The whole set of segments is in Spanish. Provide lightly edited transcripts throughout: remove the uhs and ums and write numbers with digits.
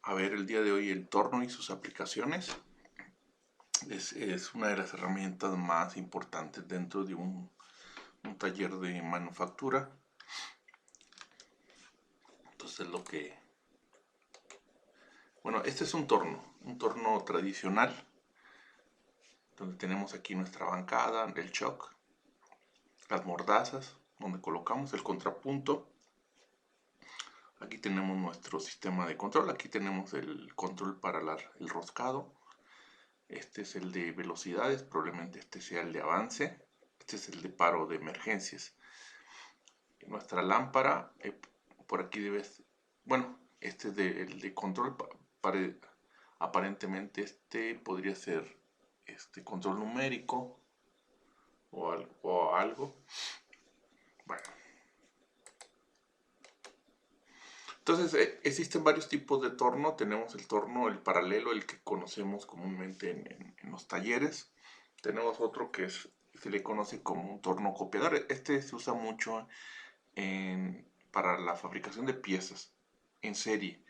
a ver el día de hoy el torno y sus aplicaciones. Es una de las herramientas más importantes dentro de un taller de manufactura. Entonces bueno, este es un torno tradicional, donde tenemos aquí nuestra bancada, el choc, las mordazas, donde colocamos el contrapunto. Aquí tenemos nuestro sistema de control, aquí tenemos el control para el roscado. Este es el de velocidades, probablemente este sea el de avance. Este es el de paro de emergencias. Nuestra lámpara, por aquí bueno, este es el de control. Aparentemente este podría ser control numérico o algo. Bueno, entonces existen varios tipos de torno. Tenemos el torno, el paralelo, el que conocemos comúnmente en los talleres. Tenemos otro que se le conoce como un torno copiador. Este se usa mucho para la fabricación de piezas en serie.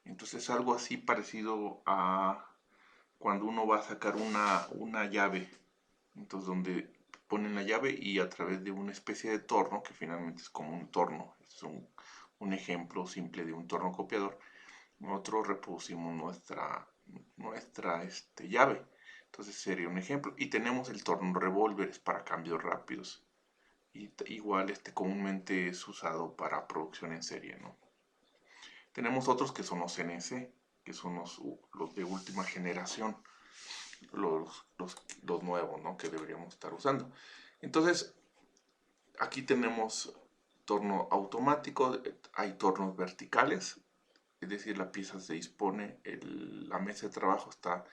Entonces algo así parecido a cuando uno va a sacar una llave. Entonces donde ponen la llave y a través de una especie de torno, que finalmente es como un torno. Este es un ejemplo simple de un torno copiador. Nosotros reproducimos nuestra llave. Entonces sería un ejemplo. Y tenemos el torno revólveres para cambios rápidos. Y igual comúnmente es usado para producción en serie, ¿no? Tenemos otros que son los CNC, que son los de última generación, los nuevos, ¿no? Que deberíamos estar usando. Entonces, aquí tenemos torno automático, hay tornos verticales, es decir, la pieza se dispone, la mesa de trabajo está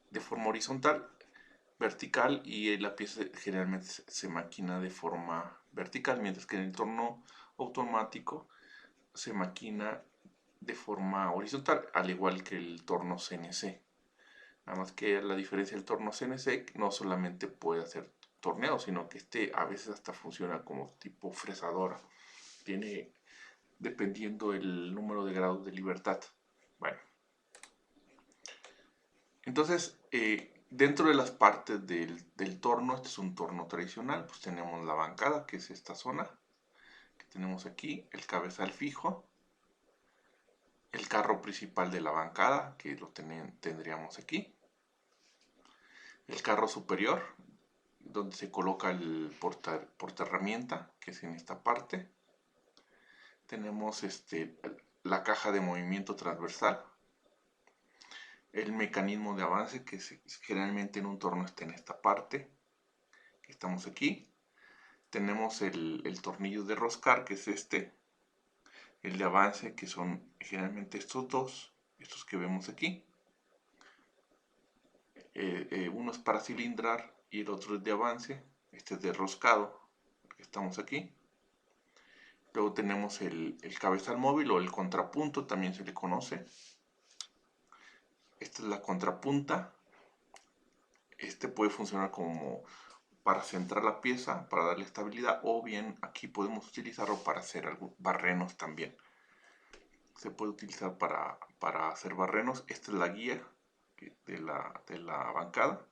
de forma horizontal, vertical, y la pieza generalmente se maquina de forma vertical, mientras que en el torno automático se maquina de forma horizontal, al igual que el torno CNC. Nada más que la diferencia del torno CNC no solamente puede hacer torneado, sino que a veces hasta funciona como tipo fresadora. Tiene, dependiendo el número de grados de libertad. Bueno, entonces dentro de las partes del torno, este es un torno tradicional, pues tenemos la bancada, que es esta zona que tenemos aquí, el cabezal fijo, el carro principal de la bancada, que lo tendríamos aquí, el carro superior, donde se coloca el porta herramienta, que es en esta parte. Tenemos la caja de movimiento transversal, el mecanismo de avance, que generalmente en un torno está en esta parte, que estamos aquí. Tenemos el tornillo de roscar, que es el de avance, que son generalmente estos dos, estos que vemos aquí. Uno es para cilindrar y el otro es de avance. Este es de roscado, que estamos aquí. Luego tenemos el cabezal móvil o el contrapunto, también se le conoce. Esta es la contrapunta. Este puede funcionar como para centrar la pieza, para darle estabilidad, o bien aquí podemos utilizarlo para hacer barrenos también. Se puede utilizar para hacer barrenos. Esta es la guía de la bancada,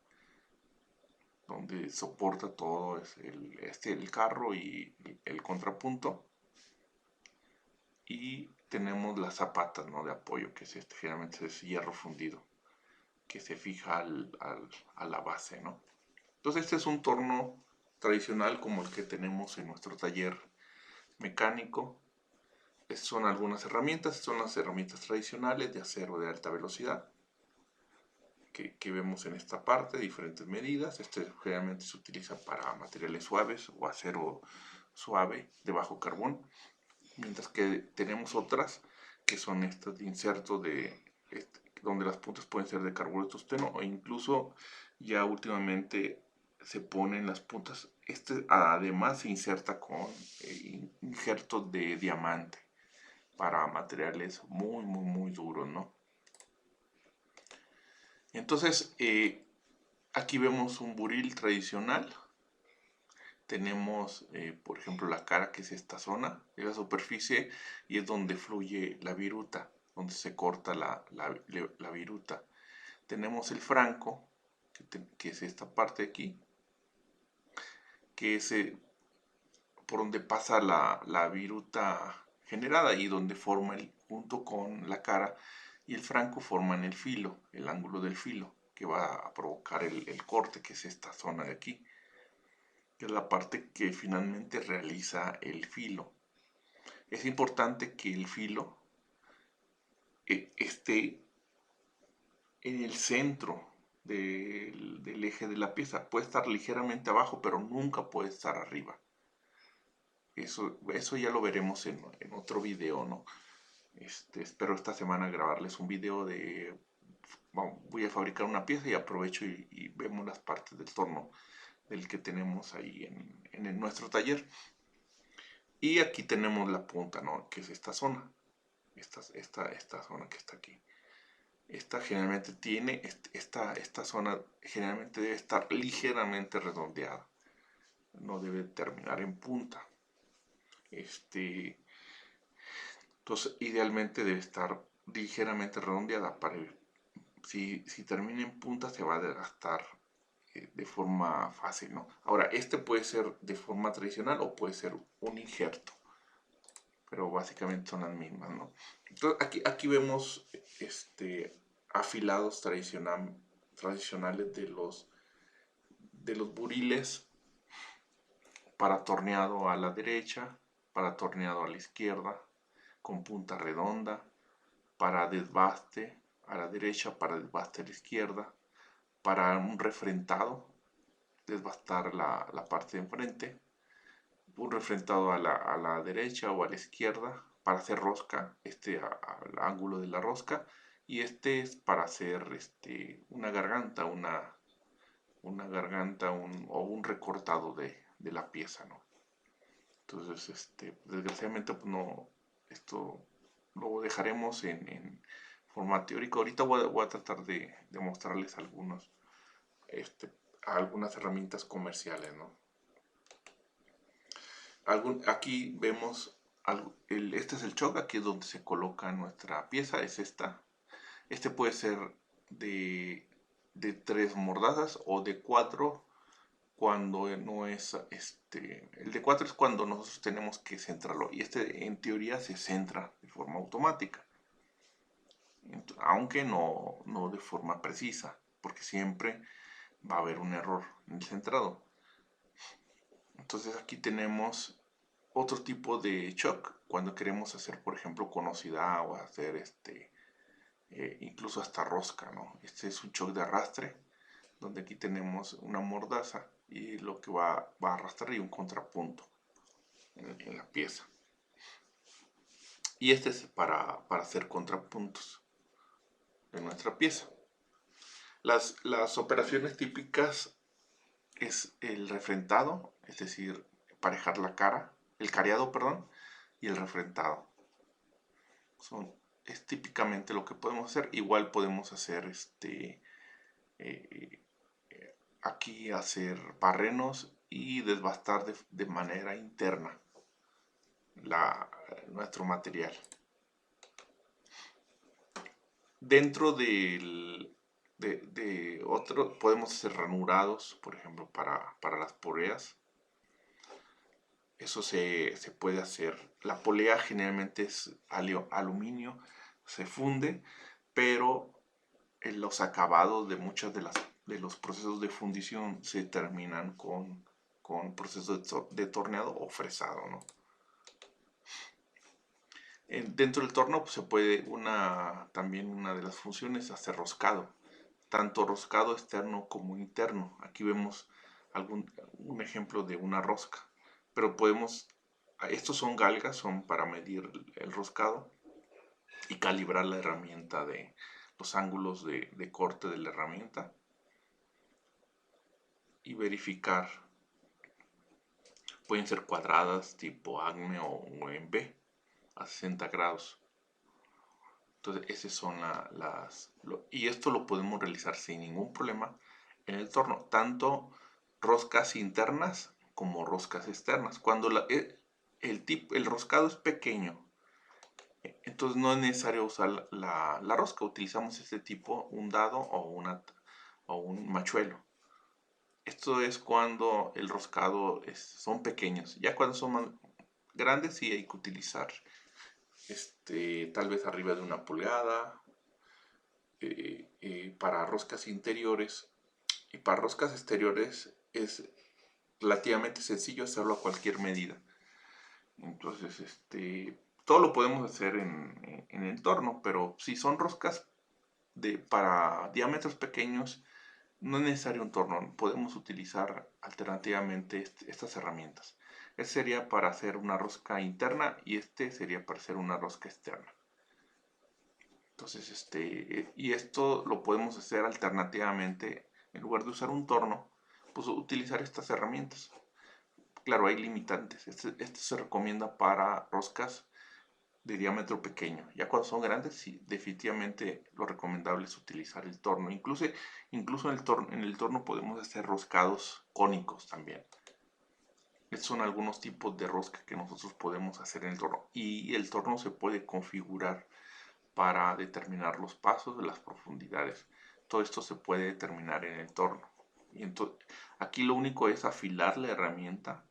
donde soporta todo el carro y el contrapunto. Y tenemos las zapatas, ¿no?, de apoyo, que generalmente es hierro fundido, que se fija a la base, ¿no? Entonces este es un torno tradicional como el que tenemos en nuestro taller mecánico. Son algunas herramientas, son las herramientas tradicionales de acero de alta velocidad que vemos en esta parte, diferentes medidas. Generalmente se utiliza para materiales suaves o acero suave de bajo carbón, mientras que tenemos otras que son estas de inserto donde las puntas pueden ser de carburo de tungsteno, o incluso ya últimamente se ponen las puntas. Además se inserta con injertos de diamante para materiales muy muy muy duros, ¿no? Entonces aquí vemos un buril tradicional. Tenemos por ejemplo la cara, que es esta zona de la superficie, y es donde fluye la viruta, donde se corta la viruta. Tenemos el franco, que es esta parte de aquí, que es por donde pasa la viruta generada y donde forma junto con la cara y el franco forman el filo, el ángulo del filo, que va a provocar el corte, que es esta zona de aquí, que es la parte que finalmente realiza el filo. Es importante que el filo esté en el centro del eje de la pieza. Puede estar ligeramente abajo, pero nunca puede estar arriba. Eso ya lo veremos en otro video, ¿no? Espero esta semana grabarles un video de... voy a fabricar una pieza y aprovecho y vemos las partes del torno del que tenemos ahí en nuestro taller. Y aquí tenemos la punta, ¿no? Que es esta zona. Esta zona que está aquí. Esta generalmente tiene, esta zona generalmente debe estar ligeramente redondeada. No debe terminar en punta. Entonces, idealmente debe estar ligeramente redondeada. Si termina en punta, se va a desgastar de forma fácil, ¿no? Ahora, este puede ser de forma tradicional o puede ser un injerto. Pero básicamente son las mismas, ¿no? Entonces, aquí vemos afilados tradicionales de los buriles para torneado a la derecha, para torneado a la izquierda, con punta redonda, para desbaste a la derecha, para desbaste a la izquierda, para un refrentado, desbastar la parte de enfrente, un refrentado a la derecha o a la izquierda para hacer rosca, al ángulo de la rosca, y este es para hacer una garganta, o un recortado de la pieza, ¿no? Entonces, desgraciadamente, pues no, esto lo dejaremos en forma teórica. Ahorita voy a tratar de mostrarles algunas herramientas comerciales, ¿no? Aquí vemos, este es el choc, aquí es donde se coloca nuestra pieza, es esta. Este puede ser de 3 mordazas o de 4 cuando no es, el de 4 es cuando nosotros tenemos que centrarlo y en teoría se centra de forma automática, aunque no de forma precisa, porque siempre va a haber un error en el centrado. Entonces aquí tenemos otro tipo de shock cuando queremos hacer, por ejemplo, conocidad o hacer incluso hasta rosca, ¿no? Este es un shock de arrastre, donde aquí tenemos una mordaza y lo que va a arrastrar y un contrapunto en la pieza. Y este es para hacer contrapuntos de nuestra pieza. Las operaciones típicas es el refrentado, es decir, emparejar la cara, el careado, perdón, y el refrentado. Es típicamente lo que podemos hacer. Igual podemos hacer aquí hacer barrenos y desbastar de manera interna nuestro material. Dentro de otro podemos hacer ranurados, por ejemplo, para las poleas. Eso se puede hacer. La polea generalmente es aluminio, se funde, pero en los acabados de muchas de los procesos de fundición se terminan con procesos de torneado o fresado, ¿no? Dentro del torno pues, se puede también una de las funciones hacer roscado, tanto roscado externo como interno. Aquí vemos un ejemplo de una rosca, pero estos son galgas, son para medir el roscado y calibrar la herramienta de los ángulos de corte de la herramienta y verificar. Pueden ser cuadradas tipo ACME o en B a 60 grados. Entonces esas son y esto lo podemos realizar sin ningún problema en el torno, tanto roscas internas como roscas externas. Cuando el roscado es pequeño Entonces no es necesario usar la rosca, utilizamos este tipo, un dado o un machuelo. Esto es cuando el roscado son pequeños. Ya cuando son más grandes sí hay que utilizar tal vez arriba de 1 pulgada para roscas interiores. Y para roscas exteriores es relativamente sencillo hacerlo a cualquier medida. Entonces, todo lo podemos hacer en el torno, pero si son roscas para diámetros pequeños, no es necesario un torno, podemos utilizar alternativamente estas herramientas. Este sería para hacer una rosca interna y este sería para hacer una rosca externa. Entonces, y esto lo podemos hacer alternativamente, en lugar de usar un torno, pues utilizar estas herramientas. Claro, hay limitantes. Este se recomienda para roscas de diámetro pequeño. Ya cuando son grandes, sí, definitivamente lo recomendable es utilizar el torno. Incluso en el torno podemos hacer roscados cónicos también. Estos son algunos tipos de rosca que nosotros podemos hacer en el torno. Y el torno se puede configurar para determinar los pasos de las profundidades. Todo esto se puede determinar en el torno. Y entonces, aquí lo único es afilar la herramienta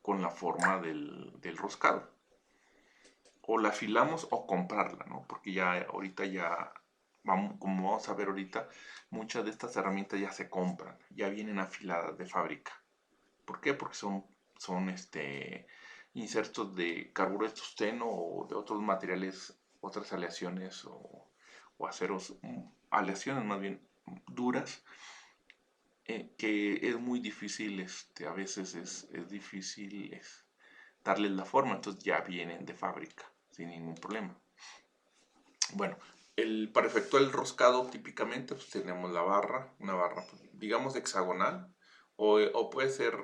con la forma del roscado. O la afilamos o comprarla, ¿no? Porque ya ahorita como vamos a ver ahorita, muchas de estas herramientas ya se compran, ya vienen afiladas de fábrica. ¿Por qué? Porque son insertos de carburo de tungsteno o de otros materiales, otras aleaciones o aceros, aleaciones más bien duras, que es muy difícil, a veces es difícil darles la forma, entonces ya vienen de fábrica sin ningún problema. Bueno, para efectuar el roscado típicamente pues, tenemos una barra pues, digamos hexagonal o puede ser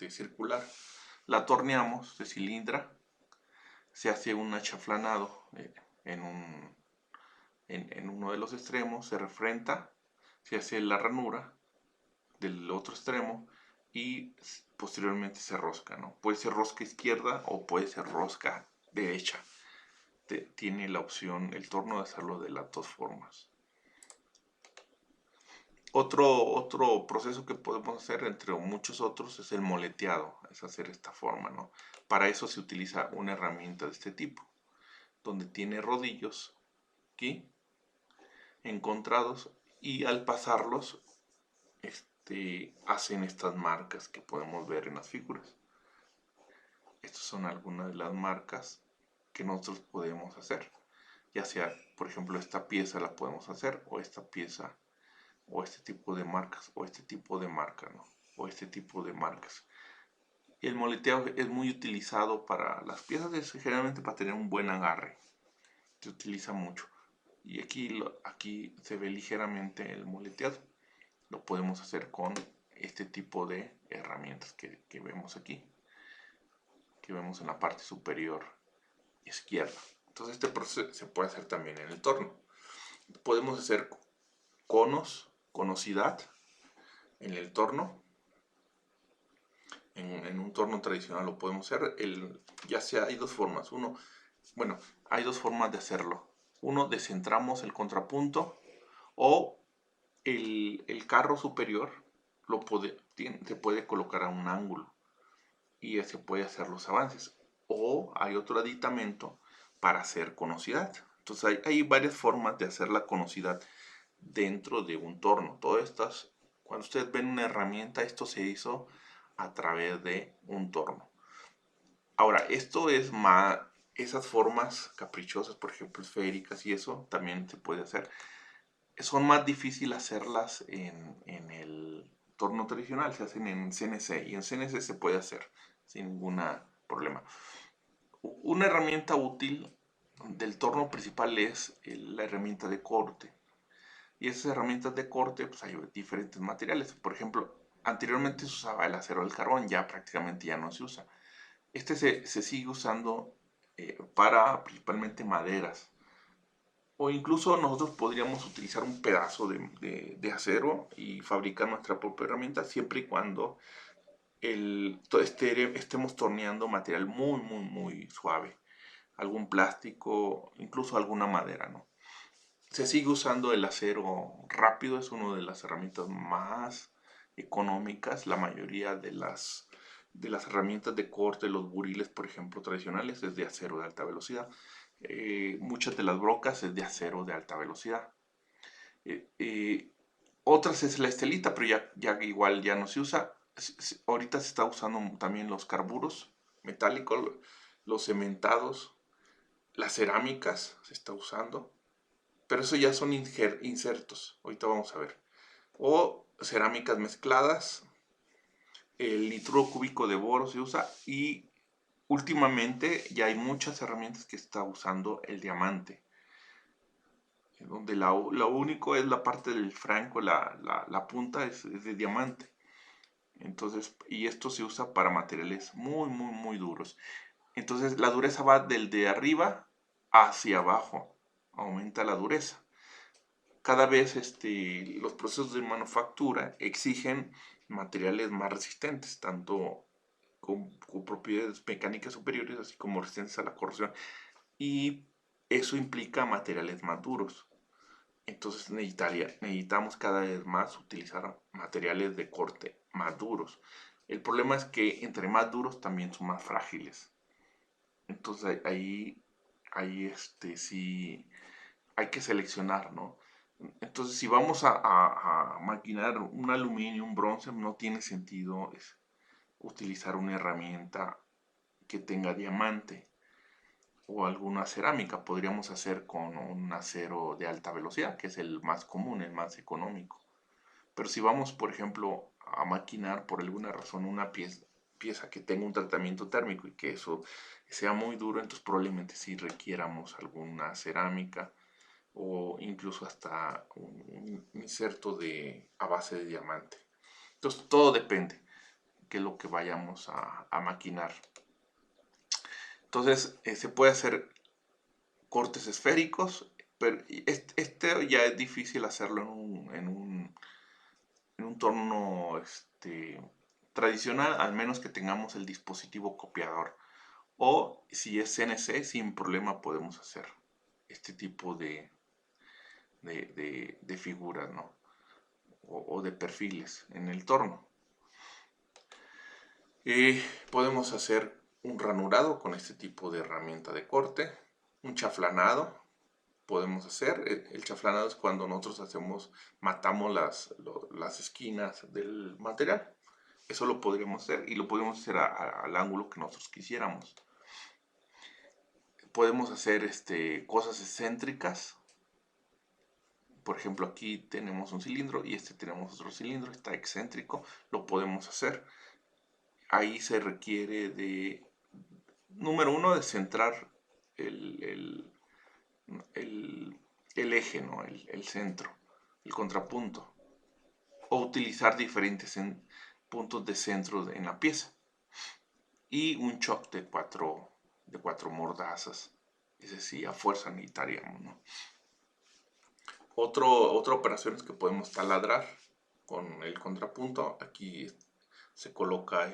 circular. La torneamos, se cilindra, se hace un achaflanado en uno de los extremos, se refrenta, se hace la ranura del otro extremo y posteriormente se rosca, ¿no? Puede ser rosca izquierda o puede ser rosca derecha. Tiene la opción el torno de hacerlo de las dos formas. Otro proceso que podemos hacer, entre muchos otros, es el moleteado, es hacer esta forma, ¿no? Para eso se utiliza una herramienta de este tipo, donde tiene rodillos aquí encontrados y al pasarlos hacen estas marcas que podemos ver en las figuras. Estas son algunas de las marcas que nosotros podemos hacer. Ya sea, por ejemplo, esta pieza la podemos hacer, o esta pieza, o este tipo de marcas, o este tipo de marca, ¿no? O este tipo de marcas. Y el moleteo es muy utilizado para las piezas, es generalmente para tener un buen agarre. Se utiliza mucho. Y aquí se ve ligeramente el moleteado. Lo podemos hacer con este tipo de herramientas que vemos aquí, que vemos en la parte superior izquierda. Entonces este proceso se puede hacer también en el torno. Podemos hacer conosidad en el torno. En un torno tradicional lo podemos hacer. Ya sea, hay dos formas. Hay dos formas de hacerlo. Uno, descentramos el contrapunto o el carro superior se puede colocar a un ángulo y se puede hacer los avances. O hay otro aditamento para hacer conosidad. Entonces hay varias formas de hacer la conosidad dentro de un torno. Todas estas, cuando ustedes ven una herramienta, esto se hizo a través de un torno. Ahora, esto es más, esas formas caprichosas, por ejemplo, esféricas y eso también se puede hacer. Son más difíciles hacerlas en el torno tradicional, se hacen en CNC y en CNC se puede hacer sin ningún problema. Una herramienta útil del torno principal es la herramienta de corte. Y esas herramientas de corte, pues hay diferentes materiales. Por ejemplo, anteriormente se usaba el acero del carbón, ya prácticamente ya no se usa. Se sigue usando para principalmente maderas. O incluso nosotros podríamos utilizar un pedazo de acero y fabricar nuestra propia herramienta siempre y cuando estemos torneando material muy, muy, muy suave. algún plástico, incluso alguna madera, ¿no? Se sigue usando el acero rápido, es una de las herramientas más económicas. La mayoría de las herramientas de corte, los buriles, por ejemplo, tradicionales, es de acero de alta velocidad. Muchas de las brocas es de acero de alta velocidad. Otras es la estelita, pero ya igual ya no se usa. Ahorita se está usando también los carburos metálicos, los cementados, las cerámicas se está usando, pero eso ya son insertos, ahorita vamos a ver. O cerámicas mezcladas, el litro cúbico de boro se usa y últimamente ya hay muchas herramientas que está usando el diamante, donde lo único es la parte del franco, la punta es de diamante. Entonces, y esto se usa para materiales muy duros. Entonces, la dureza va del de arriba hacia abajo, aumenta la dureza. Cada vez los procesos de manufactura exigen materiales más resistentes, tanto con propiedades mecánicas superiores, así como resistentes a la corrosión. Y eso implica materiales más duros. Entonces necesitamos cada vez más utilizar materiales de corte más duros. El problema es que entre más duros también son más frágiles. Entonces ahí sí hay que seleccionar, ¿no? Entonces si vamos a maquinar un aluminio, un bronce, no tiene sentido utilizar una herramienta que tenga diamante o alguna cerámica. Podríamos hacer con un acero de alta velocidad, que es el más común, el más económico. Pero si vamos, por ejemplo, a maquinar por alguna razón una pieza que tenga un tratamiento térmico y que eso sea muy duro, entonces probablemente sí requiéramos alguna cerámica o incluso hasta un inserto a base de diamante. Entonces todo depende qué es lo que vayamos a maquinar. Entonces se puede hacer cortes esféricos, pero este ya es difícil hacerlo en un torno tradicional, al menos que tengamos el dispositivo copiador. O si es CNC, sin problema podemos hacer este tipo de figuras, ¿no? O de perfiles en el torno. Podemos hacer un ranurado con este tipo de herramienta de corte, un chaflanado. Podemos hacer, el chaflanado es cuando nosotros matamos las esquinas del material. Eso lo podríamos hacer y lo podemos hacer al ángulo que nosotros quisiéramos. Podemos hacer cosas excéntricas. Por ejemplo, aquí tenemos un cilindro y tenemos otro cilindro, está excéntrico, lo podemos hacer. Ahí se requiere número uno, de centrar el, el eje, ¿no? El centro, el contrapunto. O utilizar diferentes puntos de centro en la pieza. Y un choc de cuatro mordazas. Es decir, a fuerza necesitaríamos, ¿no? Otra operación es que podemos taladrar con el contrapunto. Aquí se coloca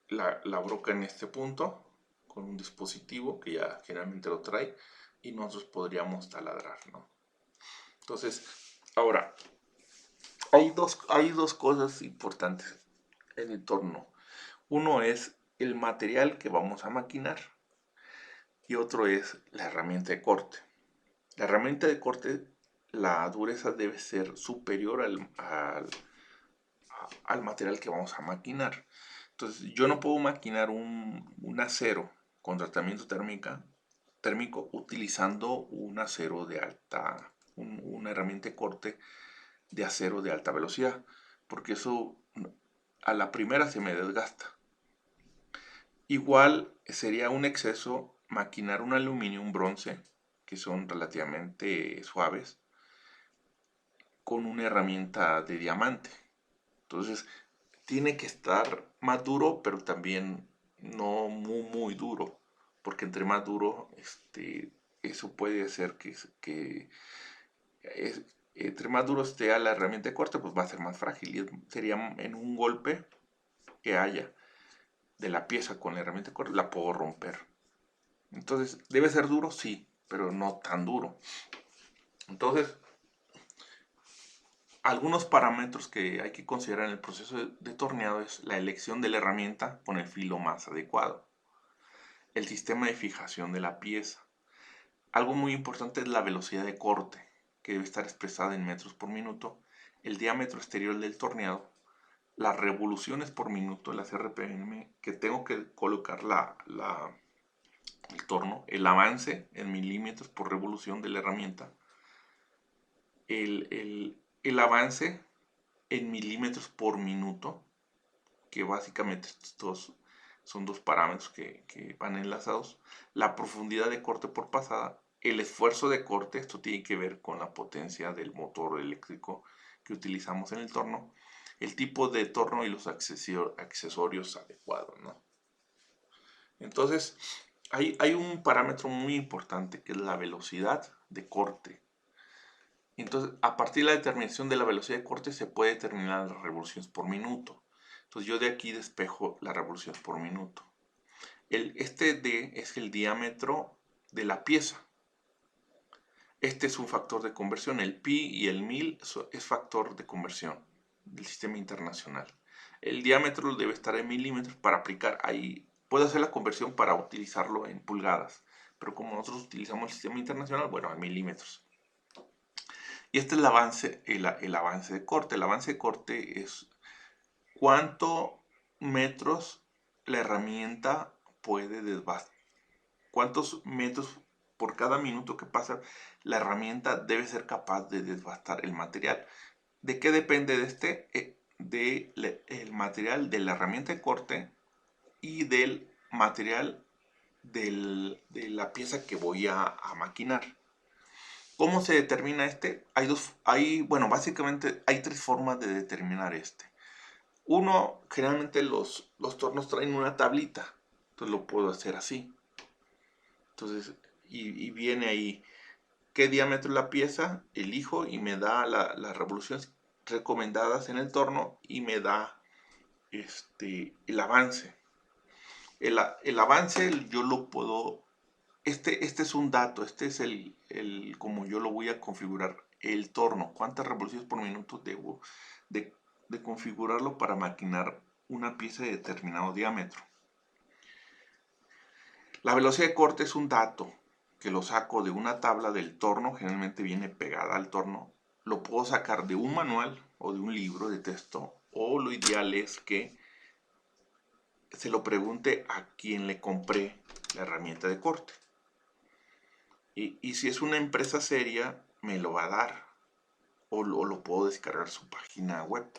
la broca en este punto con un dispositivo que ya generalmente lo trae y nosotros podríamos taladrar, ¿no? Entonces, ahora, hay dos cosas importantes en el torno. Uno es el material que vamos a maquinar y otro es la herramienta de corte. La herramienta de corte, la dureza debe ser superior al material que vamos a maquinar. Entonces, yo no puedo maquinar un acero con tratamiento térmico utilizando un acero de una herramienta de corte de acero de alta velocidad, porque eso a la primera se me desgasta. Igual sería un exceso maquinar un aluminio, un bronce, que son relativamente suaves, con una herramienta de diamante. Entonces, tiene que estar más duro, pero también no muy duro, porque entre más duro, eso puede hacer que entre más duro esté la herramienta de corte, pues va a ser más frágil y sería en un golpe que haya. de la pieza con la herramienta de corte, la puedo romper. Entonces, ¿debe ser duro? Sí, pero no tan duro. Entonces, algunos parámetros que hay que considerar en el proceso de torneado es la elección de la herramienta con el filo más adecuado, el sistema de fijación de la pieza. Algo muy importante es la velocidad de corte, que debe estar expresada en metros por minuto, el diámetro exterior del torneado, las revoluciones por minuto, las RPM, que tengo que colocar el torno, el avance en milímetros por revolución de la herramienta, el avance en milímetros por minuto, que básicamente estos son dos parámetros que van enlazados, la profundidad de corte por pasada, el esfuerzo de corte, esto tiene que ver con la potencia del motor eléctrico que utilizamos en el torno, el tipo de torno y los accesorios adecuados, ¿no? Entonces, hay un parámetro muy importante que es la velocidad de corte. Entonces, a partir de la determinación de la velocidad de corte se puede determinar las revoluciones por minuto. Entonces, yo de aquí despejo las revoluciones por minuto. Este D es el diámetro de la pieza. Este es un factor de conversión. El pi y el 1000 es factor de conversión del sistema internacional. El diámetro debe estar en milímetros para aplicar ahí. Puedo hacer la conversión para utilizarlo en pulgadas, pero como nosotros utilizamos el sistema internacional, bueno, en milímetros. Y este es el avance de corte. El avance de corte es cuántos metros la herramienta puede desbastar. Cuántos metros por cada minuto que pasa la herramienta debe ser capaz de desbastar el material. ¿De qué depende de este? Del material de la herramienta de corte y del material de la pieza que voy a maquinar. ¿Cómo se determina este? Bueno, básicamente hay tres formas de determinar este. Uno, generalmente los tornos traen una tablita, entonces lo puedo hacer así. Entonces, y viene ahí qué diámetro es la pieza, elijo y me da las revoluciones recomendadas en el torno y me da el avance. El avance yo lo puedo. Este es un dato, este es como yo lo voy a configurar el torno, cuántas revoluciones por minuto debo de configurarlo para maquinar una pieza de determinado diámetro. La velocidad de corte es un dato que lo saco de una tabla del torno, generalmente viene pegada al torno. Lo puedo sacar de un manual o de un libro de texto, o lo ideal es que se lo pregunte a quien le compré la herramienta de corte. Y si es una empresa seria, me lo va a dar. O lo puedo descargar su página web.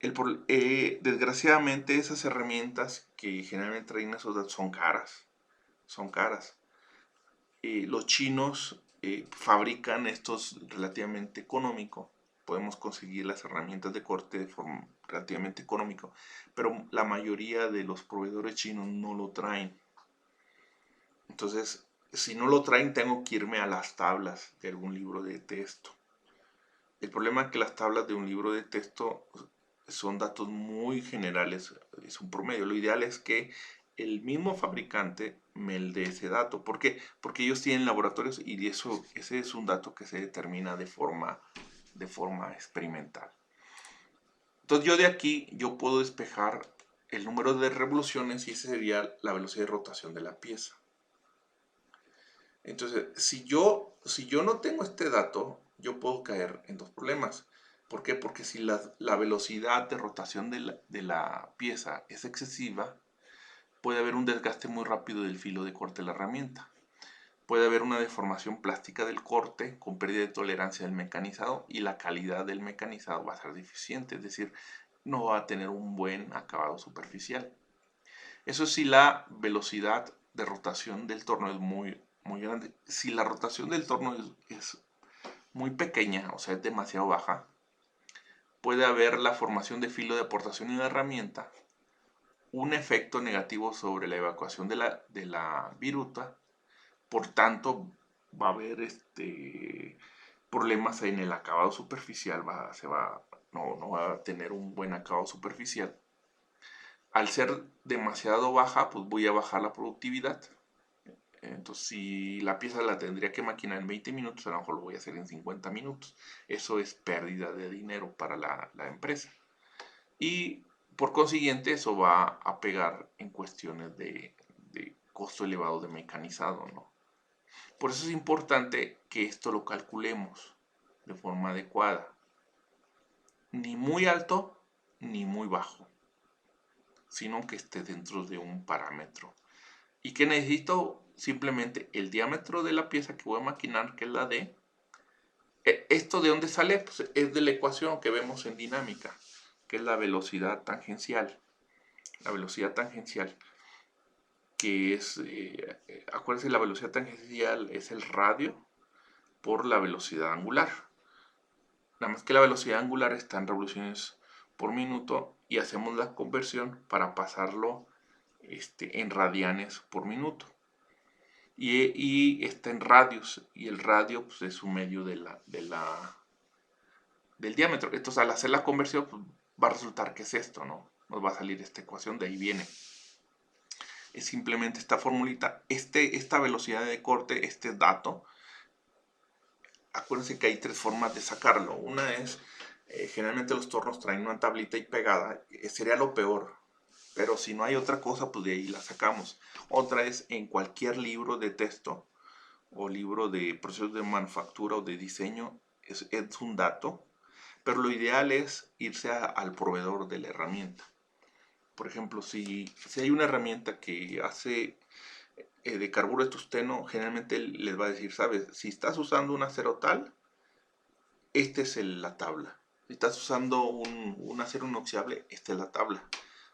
Desgraciadamente esas herramientas que generalmente traen esos datos son caras. Son caras. Los chinos fabrican estos relativamente económico. Podemos conseguir las herramientas de corte de forma relativamente económica. Pero la mayoría de los proveedores chinos no lo traen. Entonces, si no lo traen, tengo que irme a las tablas de algún libro de texto. El problema es que las tablas de un libro de texto son datos muy generales, es un promedio. Lo ideal es que el mismo fabricante me dé ese dato. ¿Por qué? Porque ellos tienen laboratorios y ese es un dato que se determina de forma experimental. Entonces yo de aquí yo puedo despejar el número de revoluciones y esa sería la velocidad de rotación de la pieza. Entonces, si yo no tengo este dato, yo puedo caer en dos problemas. ¿Por qué? Porque si la velocidad de rotación de la pieza es excesiva, puede haber un desgaste muy rápido del filo de corte de la herramienta. Puede haber una deformación plástica del corte con pérdida de tolerancia del mecanizado y la calidad del mecanizado va a ser deficiente, es decir, no va a tener un buen acabado superficial. Eso sí, la velocidad de rotación del torno es muy grande. Si la rotación del torno es muy pequeña, o sea, es demasiado baja, puede haber la formación de filo de aportación en la herramienta, un efecto negativo sobre la evacuación de la viruta, por tanto va a haber problemas en el acabado superficial, no va a tener un buen acabado superficial. al ser demasiado baja, pues voy a bajar la productividad. Entonces, si la pieza la tendría que maquinar en 20 minutos, a lo mejor lo voy a hacer en 50 minutos. Eso es pérdida de dinero para la empresa. Y por consiguiente, eso va a pegar en cuestiones de costo elevado de mecanizado, ¿no? Por eso es importante que esto lo calculemos de forma adecuada. Ni muy alto, ni muy bajo, sino que esté dentro de un parámetro. ¿Y qué necesito? Simplemente el diámetro de la pieza que voy a maquinar, que es la D. ¿Esto de dónde sale? Pues es de la ecuación que vemos en dinámica, que es la velocidad tangencial. La velocidad tangencial, que es, acuérdense, la velocidad tangencial es el radio por la velocidad angular. Nada más que la velocidad angular está en revoluciones por minuto y hacemos la conversión para pasarlo en radianes por minuto. Y está en radios, y el radio pues, es un medio del diámetro. Entonces, al hacer la conversión, pues, va a resultar que es esto, ¿no? Nos va a salir esta ecuación, de ahí viene. Es simplemente esta formulita, esta velocidad de corte, este dato. Acuérdense que hay tres formas de sacarlo. Una es, generalmente los tornos traen una tablita y pegada, sería lo peor. Pero si no hay otra cosa, pues de ahí la sacamos. Otra es en cualquier libro de texto o libro de procesos de manufactura o de diseño, es un dato. Pero lo ideal es irse al proveedor de la herramienta. Por ejemplo, si hay una herramienta que hace de carburo de tungsteno, generalmente les va a decir, sabes, si estás usando un acero tal, esta es la tabla. Si estás usando un acero inoxidable, esta es la tabla.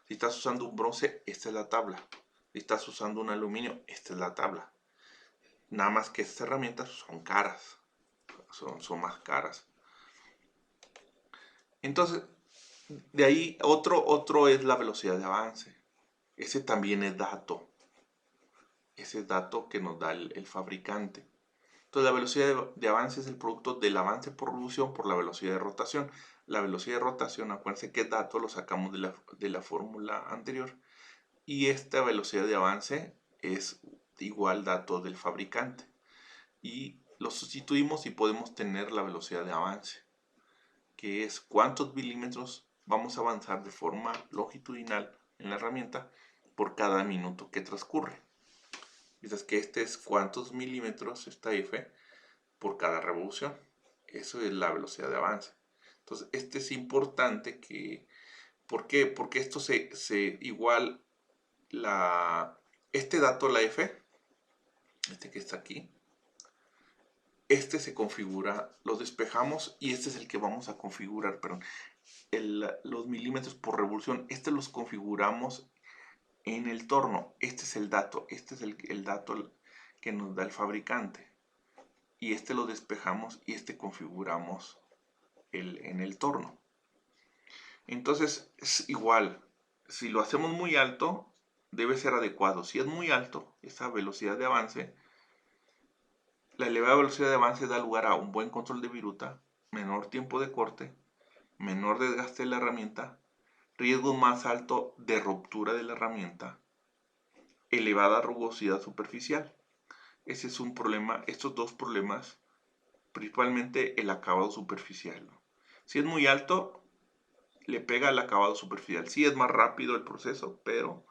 Si estás usando un bronce, esta es la tabla. Si estás usando un aluminio, esta es la tabla. Nada más que estas herramientas son caras. Son más caras. Entonces, de ahí otro es la velocidad de avance. Ese también es dato. Ese dato que nos da el fabricante. Entonces, la velocidad de avance es el producto del avance por revolución por la velocidad de rotación. La velocidad de rotación, acuérdense que dato lo sacamos de la fórmula anterior. Y esta velocidad de avance es igual dato del fabricante. Y lo sustituimos y podemos tener la velocidad de avance, que es cuántos milímetros vamos a avanzar de forma longitudinal en la herramienta por cada minuto que transcurre. Mientras que este es cuántos milímetros, esta F, por cada revolución. Eso es la velocidad de avance. Entonces, este es importante que... ¿Por qué? Porque esto se igual este dato, la F, este que está aquí, este se configura, lo despejamos y este es el que vamos a configurar, perdón, los milímetros por revolución, este los configuramos en el torno. Este es el dato, este es el dato que nos da el fabricante. Y este lo despejamos y este configuramos en el torno. Entonces es igual, si lo hacemos muy alto, debe ser adecuado. Si es muy alto, esa velocidad de avance, la elevada velocidad de avance da lugar a un buen control de viruta, menor tiempo de corte, menor desgaste de la herramienta, riesgo más alto de ruptura de la herramienta, elevada rugosidad superficial. Ese es un problema, estos dos problemas, principalmente el acabado superficial. Si es muy alto, le pega al acabado superficial. Sí es más rápido el proceso, pero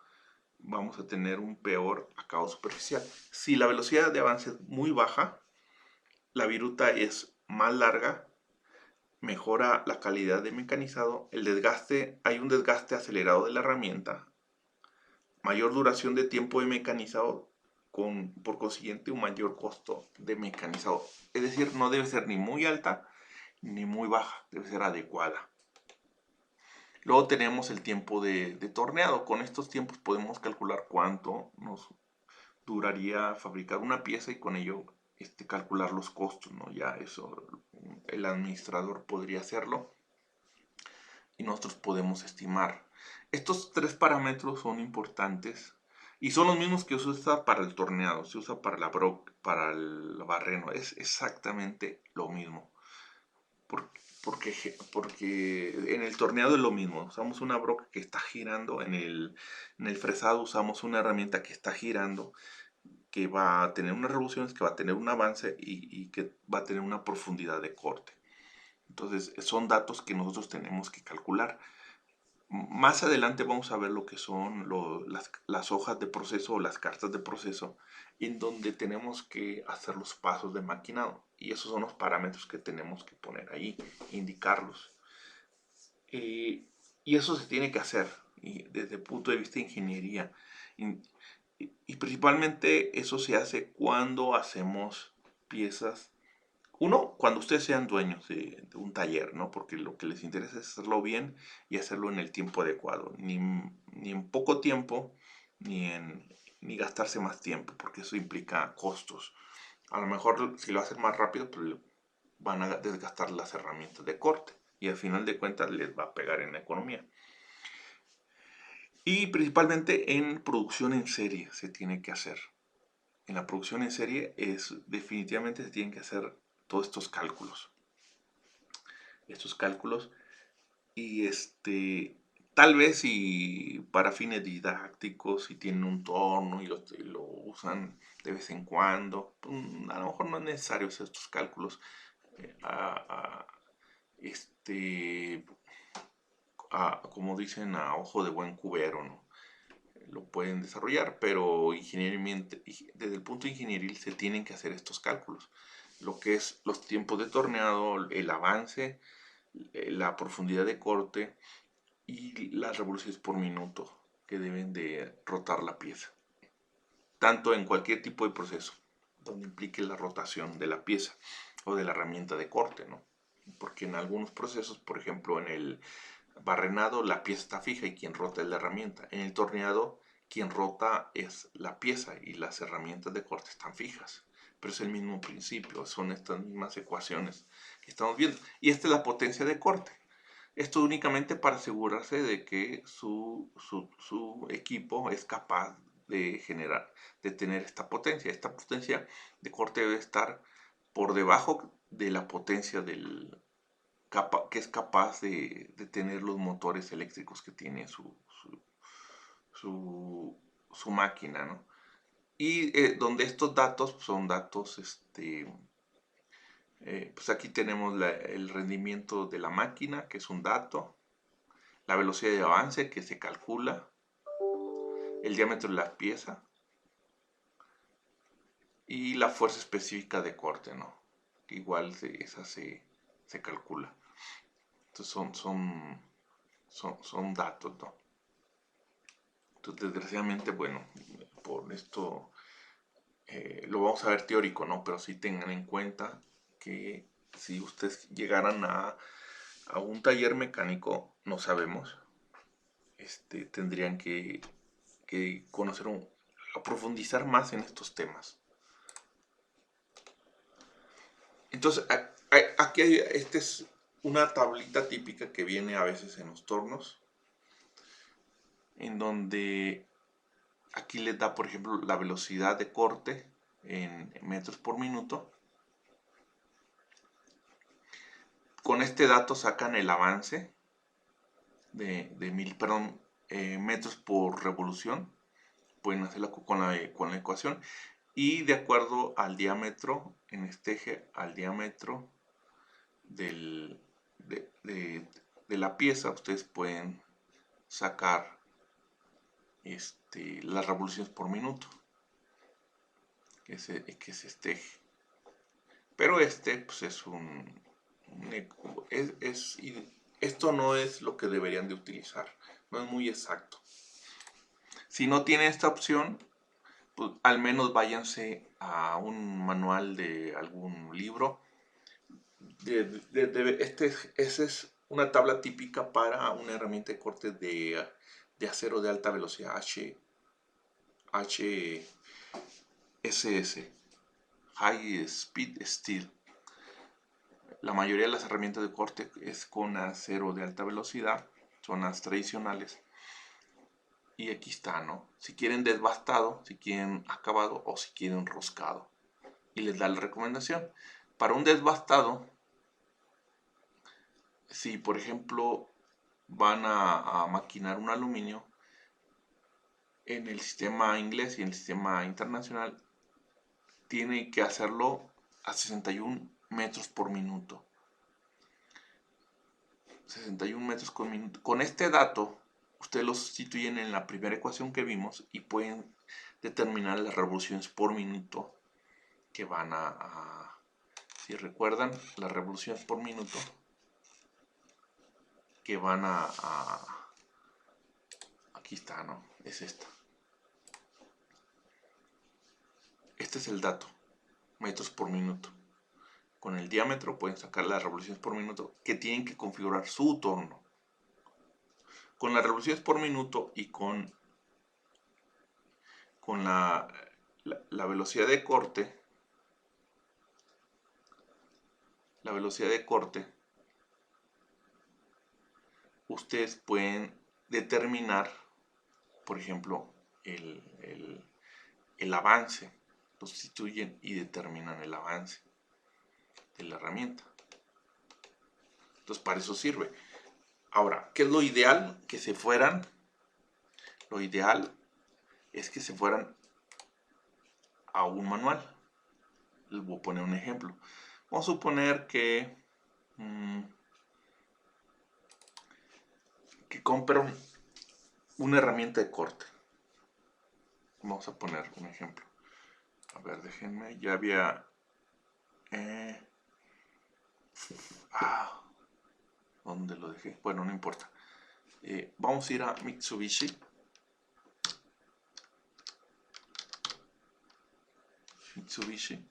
vamos a tener un peor acabado superficial. Si la velocidad de avance es muy baja, la viruta es más larga, mejora la calidad de mecanizado, el desgaste, hay un desgaste acelerado de la herramienta, mayor duración de tiempo de mecanizado, por consiguiente un mayor costo de mecanizado. Es decir, no debe ser ni muy alta ni muy baja, debe ser adecuada. Luego tenemos el tiempo de torneado. Con estos tiempos podemos calcular cuánto nos duraría fabricar una pieza y con ello calcular los costos, ¿no? Ya eso el administrador podría hacerlo y nosotros podemos estimar. Estos tres parámetros son importantes y son los mismos que se usa para el torneado, se usa para para el barreno, es exactamente lo mismo. porque en el torneado es lo mismo. Usamos una broca que está girando. En el fresado usamos una herramienta que está girando, que va a tener unas revoluciones, que va a tener un avance y que va a tener una profundidad de corte. Entonces son datos que nosotros tenemos que calcular. Más adelante vamos a ver lo que son las hojas de proceso o las cartas de proceso, en donde tenemos que hacer los pasos de maquinado. Y esos son los parámetros que tenemos que poner ahí, indicarlos. Y eso se tiene que hacer desde el punto de vista de ingeniería. Y principalmente eso se hace cuando hacemos piezas. Uno, cuando ustedes sean dueños de un taller, ¿no? Porque lo que les interesa es hacerlo bien y hacerlo en el tiempo adecuado. Ni en poco tiempo, ni gastarse más tiempo, porque eso implica costos. A lo mejor si lo hacen más rápido, pues van a desgastar las herramientas de corte y al final de cuentas les va a pegar en la economía. Y principalmente en producción en serie se tiene que hacer. En la producción en serie definitivamente se tienen que hacer todos estos cálculos. Y tal vez si para fines didácticos, si tienen un torno y lo usan de vez en cuando, a lo mejor no es necesario hacer estos cálculos. a- a- este, como dicen, a ojo de buen cubero, ¿no? Lo pueden desarrollar, pero desde el punto ingenieril se tienen que hacer estos cálculos. Lo que es los tiempos de torneado, el avance, la profundidad de corte y las revoluciones por minuto que deben de rotar la pieza. Tanto en cualquier tipo de proceso donde implique la rotación de la pieza o de la herramienta de corte, ¿no? Porque en algunos procesos, por ejemplo, en el barrenado la pieza está fija y quien rota es la herramienta. En el torneado quien rota es la pieza y las herramientas de corte están fijas. Pero es el mismo principio, son estas mismas ecuaciones que estamos viendo. Y esta es la potencia de corte. Esto únicamente para asegurarse de que su equipo es capaz de tener esta potencia. Esta potencia de corte debe estar por debajo de la potencia que es capaz de tener los motores eléctricos que tiene su máquina, ¿no? Y donde estos datos son datos, pues aquí tenemos el rendimiento de la máquina, que es un dato, la velocidad de avance que se calcula, el diámetro de la pieza y la fuerza específica de corte, ¿no? Que igual esa se calcula. Entonces son datos, ¿no? Entonces, desgraciadamente, bueno, por esto lo vamos a ver teórico, ¿no? Pero sí tengan en cuenta que si ustedes llegaran a un taller mecánico, no sabemos, tendrían que conocer, a profundizar más en estos temas. Entonces, aquí esta es una tablita típica que viene a veces en los tornos, en donde aquí les da, por ejemplo, la velocidad de corte en metros por minuto. Con este dato sacan el avance de metros por revolución. Pueden hacerlo con la ecuación. Y de acuerdo al diámetro, en este eje, al diámetro de la pieza, ustedes pueden sacar las revoluciones por minuto, que es este eje. Pero pues es esto no es lo que deberían de utilizar, no es muy exacto. Si no tienen esta opción, pues al menos váyanse a un manual de algún libro. Esa es una tabla típica para una herramienta de corte de acero de alta velocidad, HSS, High Speed Steel. La mayoría de las herramientas de corte es con acero de alta velocidad, son las tradicionales. Y aquí está, ¿no? Si quieren desbastado, si quieren acabado o si quieren roscado. Y les da la recomendación. Para un desbastado, si por ejemplo van a maquinar un aluminio, en el sistema inglés y en el sistema internacional, tiene que hacerlo a 61 metros por minuto. 61 metros por minuto. Con este dato, ustedes lo sustituyen en la primera ecuación que vimos y pueden determinar las revoluciones por minuto que van si recuerdan, las revoluciones por minuto que van aquí está, ¿no? Es esta. Este es el dato, metros por minuto. Con el diámetro pueden sacar las revoluciones por minuto que tienen que configurar su torno. Con las revoluciones por minuto y con la velocidad de corte, ustedes pueden determinar, por ejemplo, el avance. Lo sustituyen y determinan el avance de la herramienta. Entonces, para eso sirve. Ahora, ¿qué es lo ideal? Que se fueran. Lo ideal es que se fueran a un manual. Les voy a poner un ejemplo. Vamos a suponer que compran una herramienta de corte. Vamos a poner un ejemplo. A ver, déjenme. Ya había... ¿dónde lo dejé? Bueno, no importa. Vamos a ir a Mitsubishi. Mitsubishi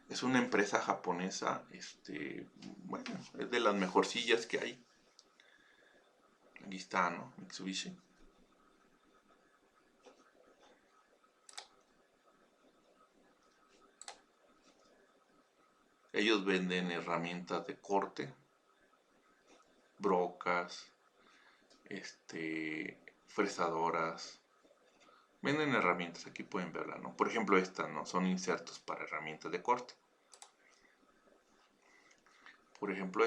es una empresa japonesa, bueno, es de las mejorcillas que hay. Aquí está, ¿no? Mitsubishi. Ellos venden herramientas de corte, brocas, fresadoras. Venden herramientas, aquí pueden verla, ¿no? Por ejemplo, estas, ¿no? Son insertos para herramientas de corte. Por ejemplo,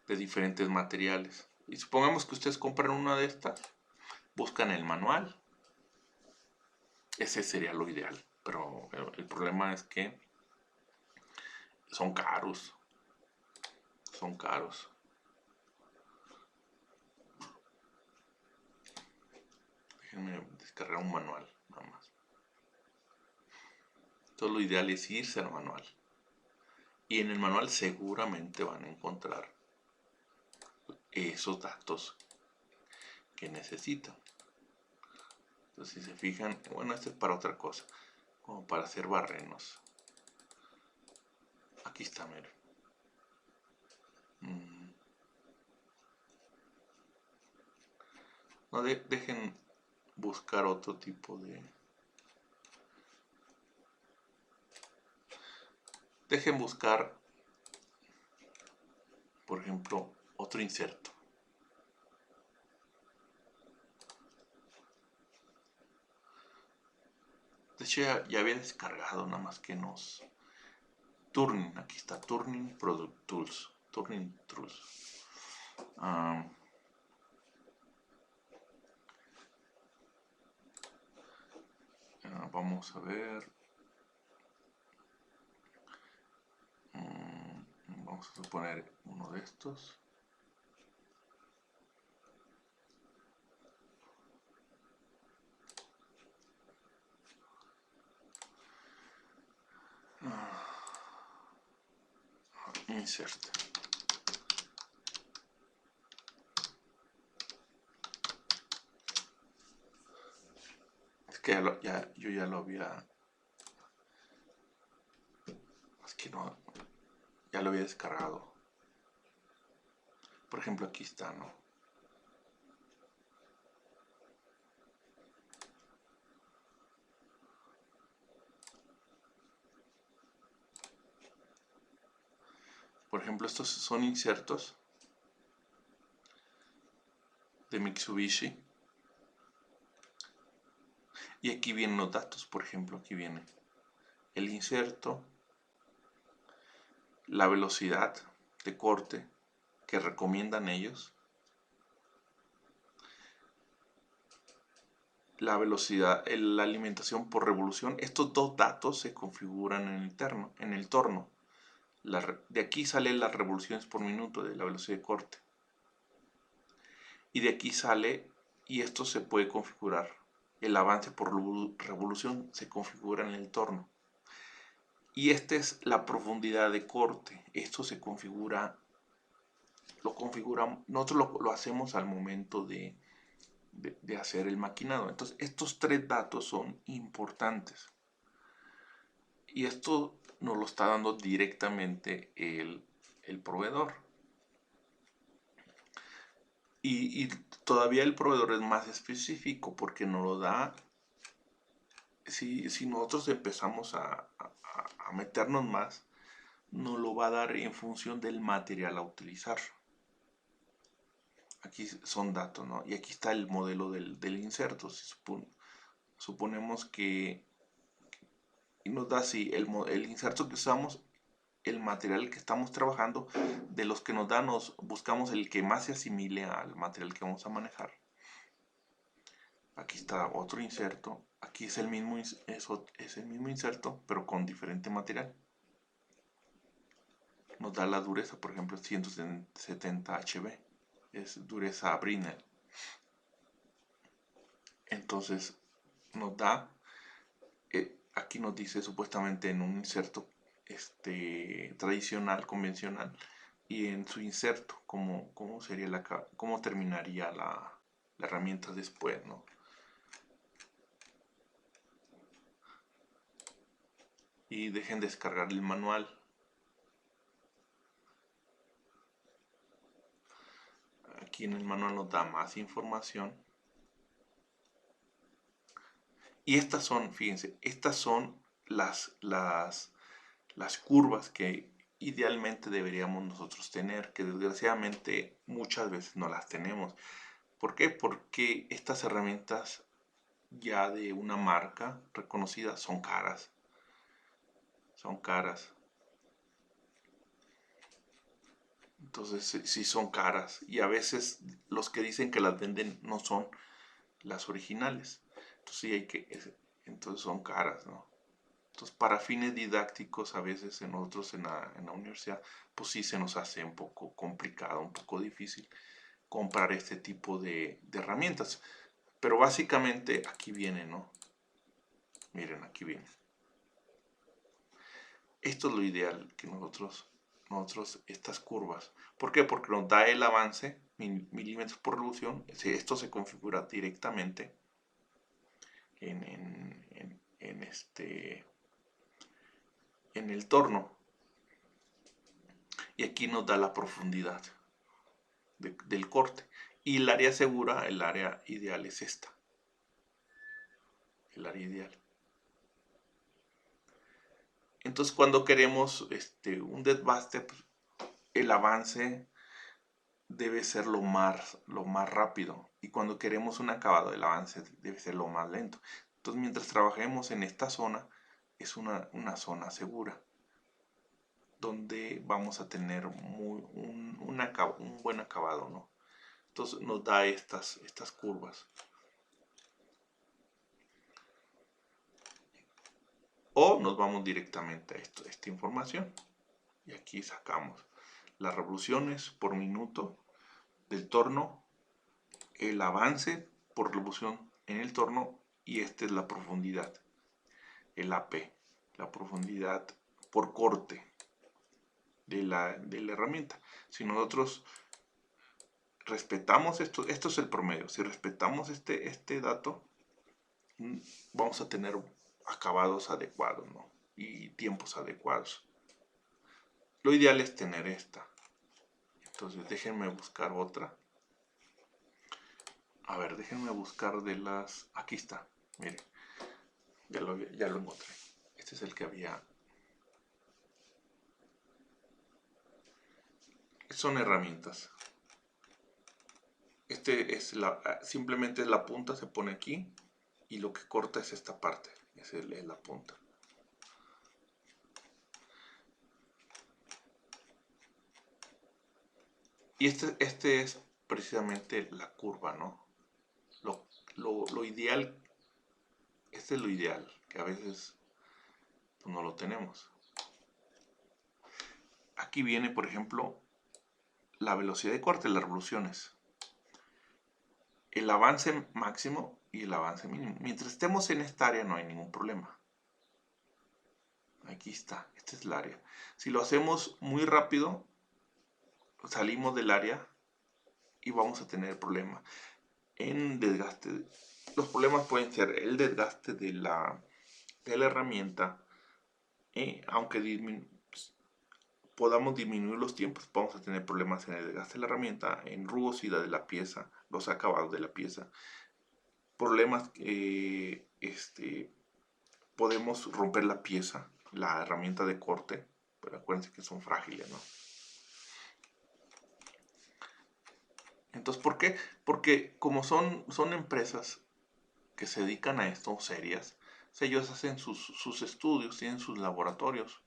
de diferentes materiales. Y supongamos que ustedes compran una de estas, buscan el manual. Ese sería lo ideal, pero el problema es que son caros. Son caros. Déjenme descargar un manual, nada más. Entonces lo ideal es irse al manual. Y en el manual seguramente van a encontrar esos datos que necesitan. Entonces si se fijan, bueno, este es para otra cosa, como para hacer barrenos. Aquí está, miren. No, dejen buscar otro tipo de... Dejen buscar, por ejemplo, otro inserto. De hecho ya había descargado, nada más que nos... Turning, aquí está, Turning Product Tools. Turning Tools. Vamos a ver. Vamos a suponer uno de estos. Insert. Es que yo ya lo había... Es que no... Ya lo había descargado. Por ejemplo, aquí está, ¿no? Por ejemplo, estos son insertos de Mitsubishi. Y aquí vienen los datos, por ejemplo, aquí viene el inserto, la velocidad de corte que recomiendan ellos, la velocidad, la alimentación por revolución, estos dos datos se configuran en el torno. De aquí salen las revoluciones por minuto de la velocidad de corte. Y de aquí sale, y esto se puede configurar. El avance por revolución se configura en el torno. Y esta es la profundidad de corte. Esto se configura, lo configuramos, nosotros lo hacemos al momento de hacer el maquinado. Entonces, estos tres datos son importantes. Y esto nos lo está dando directamente el proveedor. Y todavía el proveedor es más específico porque nos lo da. Si nosotros empezamos a meternos más, nos lo va a dar en función del material a utilizar. Aquí son datos, ¿no? Y aquí está el modelo del inserto. Suponemos que nos da así el inserto que usamos, el material que estamos trabajando, de los que nos da, buscamos el que más se asimile al material que vamos a manejar. Aquí está otro inserto. Aquí es el mismo inserto, pero con diferente material. Nos da la dureza, por ejemplo, 170 HB. Es dureza Brinell. Entonces nos da, aquí nos dice supuestamente en un inserto tradicional, convencional, y en su inserto cómo sería cómo terminaría la herramienta después, ¿no? Y dejen descargar el manual. Aquí en el manual nos da más información. Y estas son, fíjense, estas son las curvas que idealmente deberíamos nosotros tener, que desgraciadamente muchas veces no las tenemos. ¿Por qué? Porque estas herramientas ya de una marca reconocida son caras. Son caras. Entonces sí son caras. Y a veces los que dicen que las venden no son las originales. Entonces sí entonces son caras, ¿no? Entonces para fines didácticos a veces nosotros en la universidad pues sí se nos hace un poco complicado, un poco difícil comprar este tipo de herramientas. Pero básicamente aquí viene, ¿no? Miren, aquí viene. Esto es lo ideal que nosotros estas curvas. ¿Por qué? Porque nos da el avance, milímetros por revolución. Esto se configura directamente en el torno. Y aquí nos da la profundidad del corte. Y el área segura, el área ideal es esta. El área ideal. Entonces cuando queremos un desbaste, pues, el avance debe ser lo más rápido. Y cuando queremos un acabado, el avance debe ser lo más lento. Entonces mientras trabajemos en esta zona, es una zona segura, donde vamos a tener un buen acabado, ¿no? Entonces nos da estas curvas. O nos vamos directamente a esta información. Y aquí sacamos las revoluciones por minuto del torno, el avance por revolución en el torno, y esta es la profundidad, el AP, la profundidad por corte de la herramienta. Si nosotros respetamos esto es el promedio. Si respetamos este dato, vamos a tener acabados adecuados, ¿no? Y tiempos adecuados. Lo ideal es tener esta. Entonces déjenme buscar otra. A ver, déjenme buscar de las... Aquí está, miren. Ya lo encontré. Este es el que había. Son herramientas. Simplemente es la punta, se pone aquí. Y lo que corta es esta parte. Es la punta. Y este es precisamente la curva, ¿no? Lo ideal, este es lo ideal, que a veces pues, no lo tenemos. Aquí viene, por ejemplo, la velocidad de corte, las revoluciones. El avance máximo y el avance mínimo. Mientras estemos en esta área no hay ningún problema. Aquí está, esta es el área. Si lo hacemos muy rápido, salimos del área y vamos a tener problemas en desgaste. Los problemas pueden ser el desgaste de la herramienta, aunque podamos disminuir los tiempos, vamos a tener problemas en el desgaste de la herramienta, en rugosidad de la pieza, los acabados de la pieza, problemas, podemos romper la pieza, la herramienta de corte, pero acuérdense que son frágiles, ¿no? Entonces, ¿por qué? Porque como son empresas que se dedican a esto, serias, ellos hacen sus estudios, tienen sus laboratorios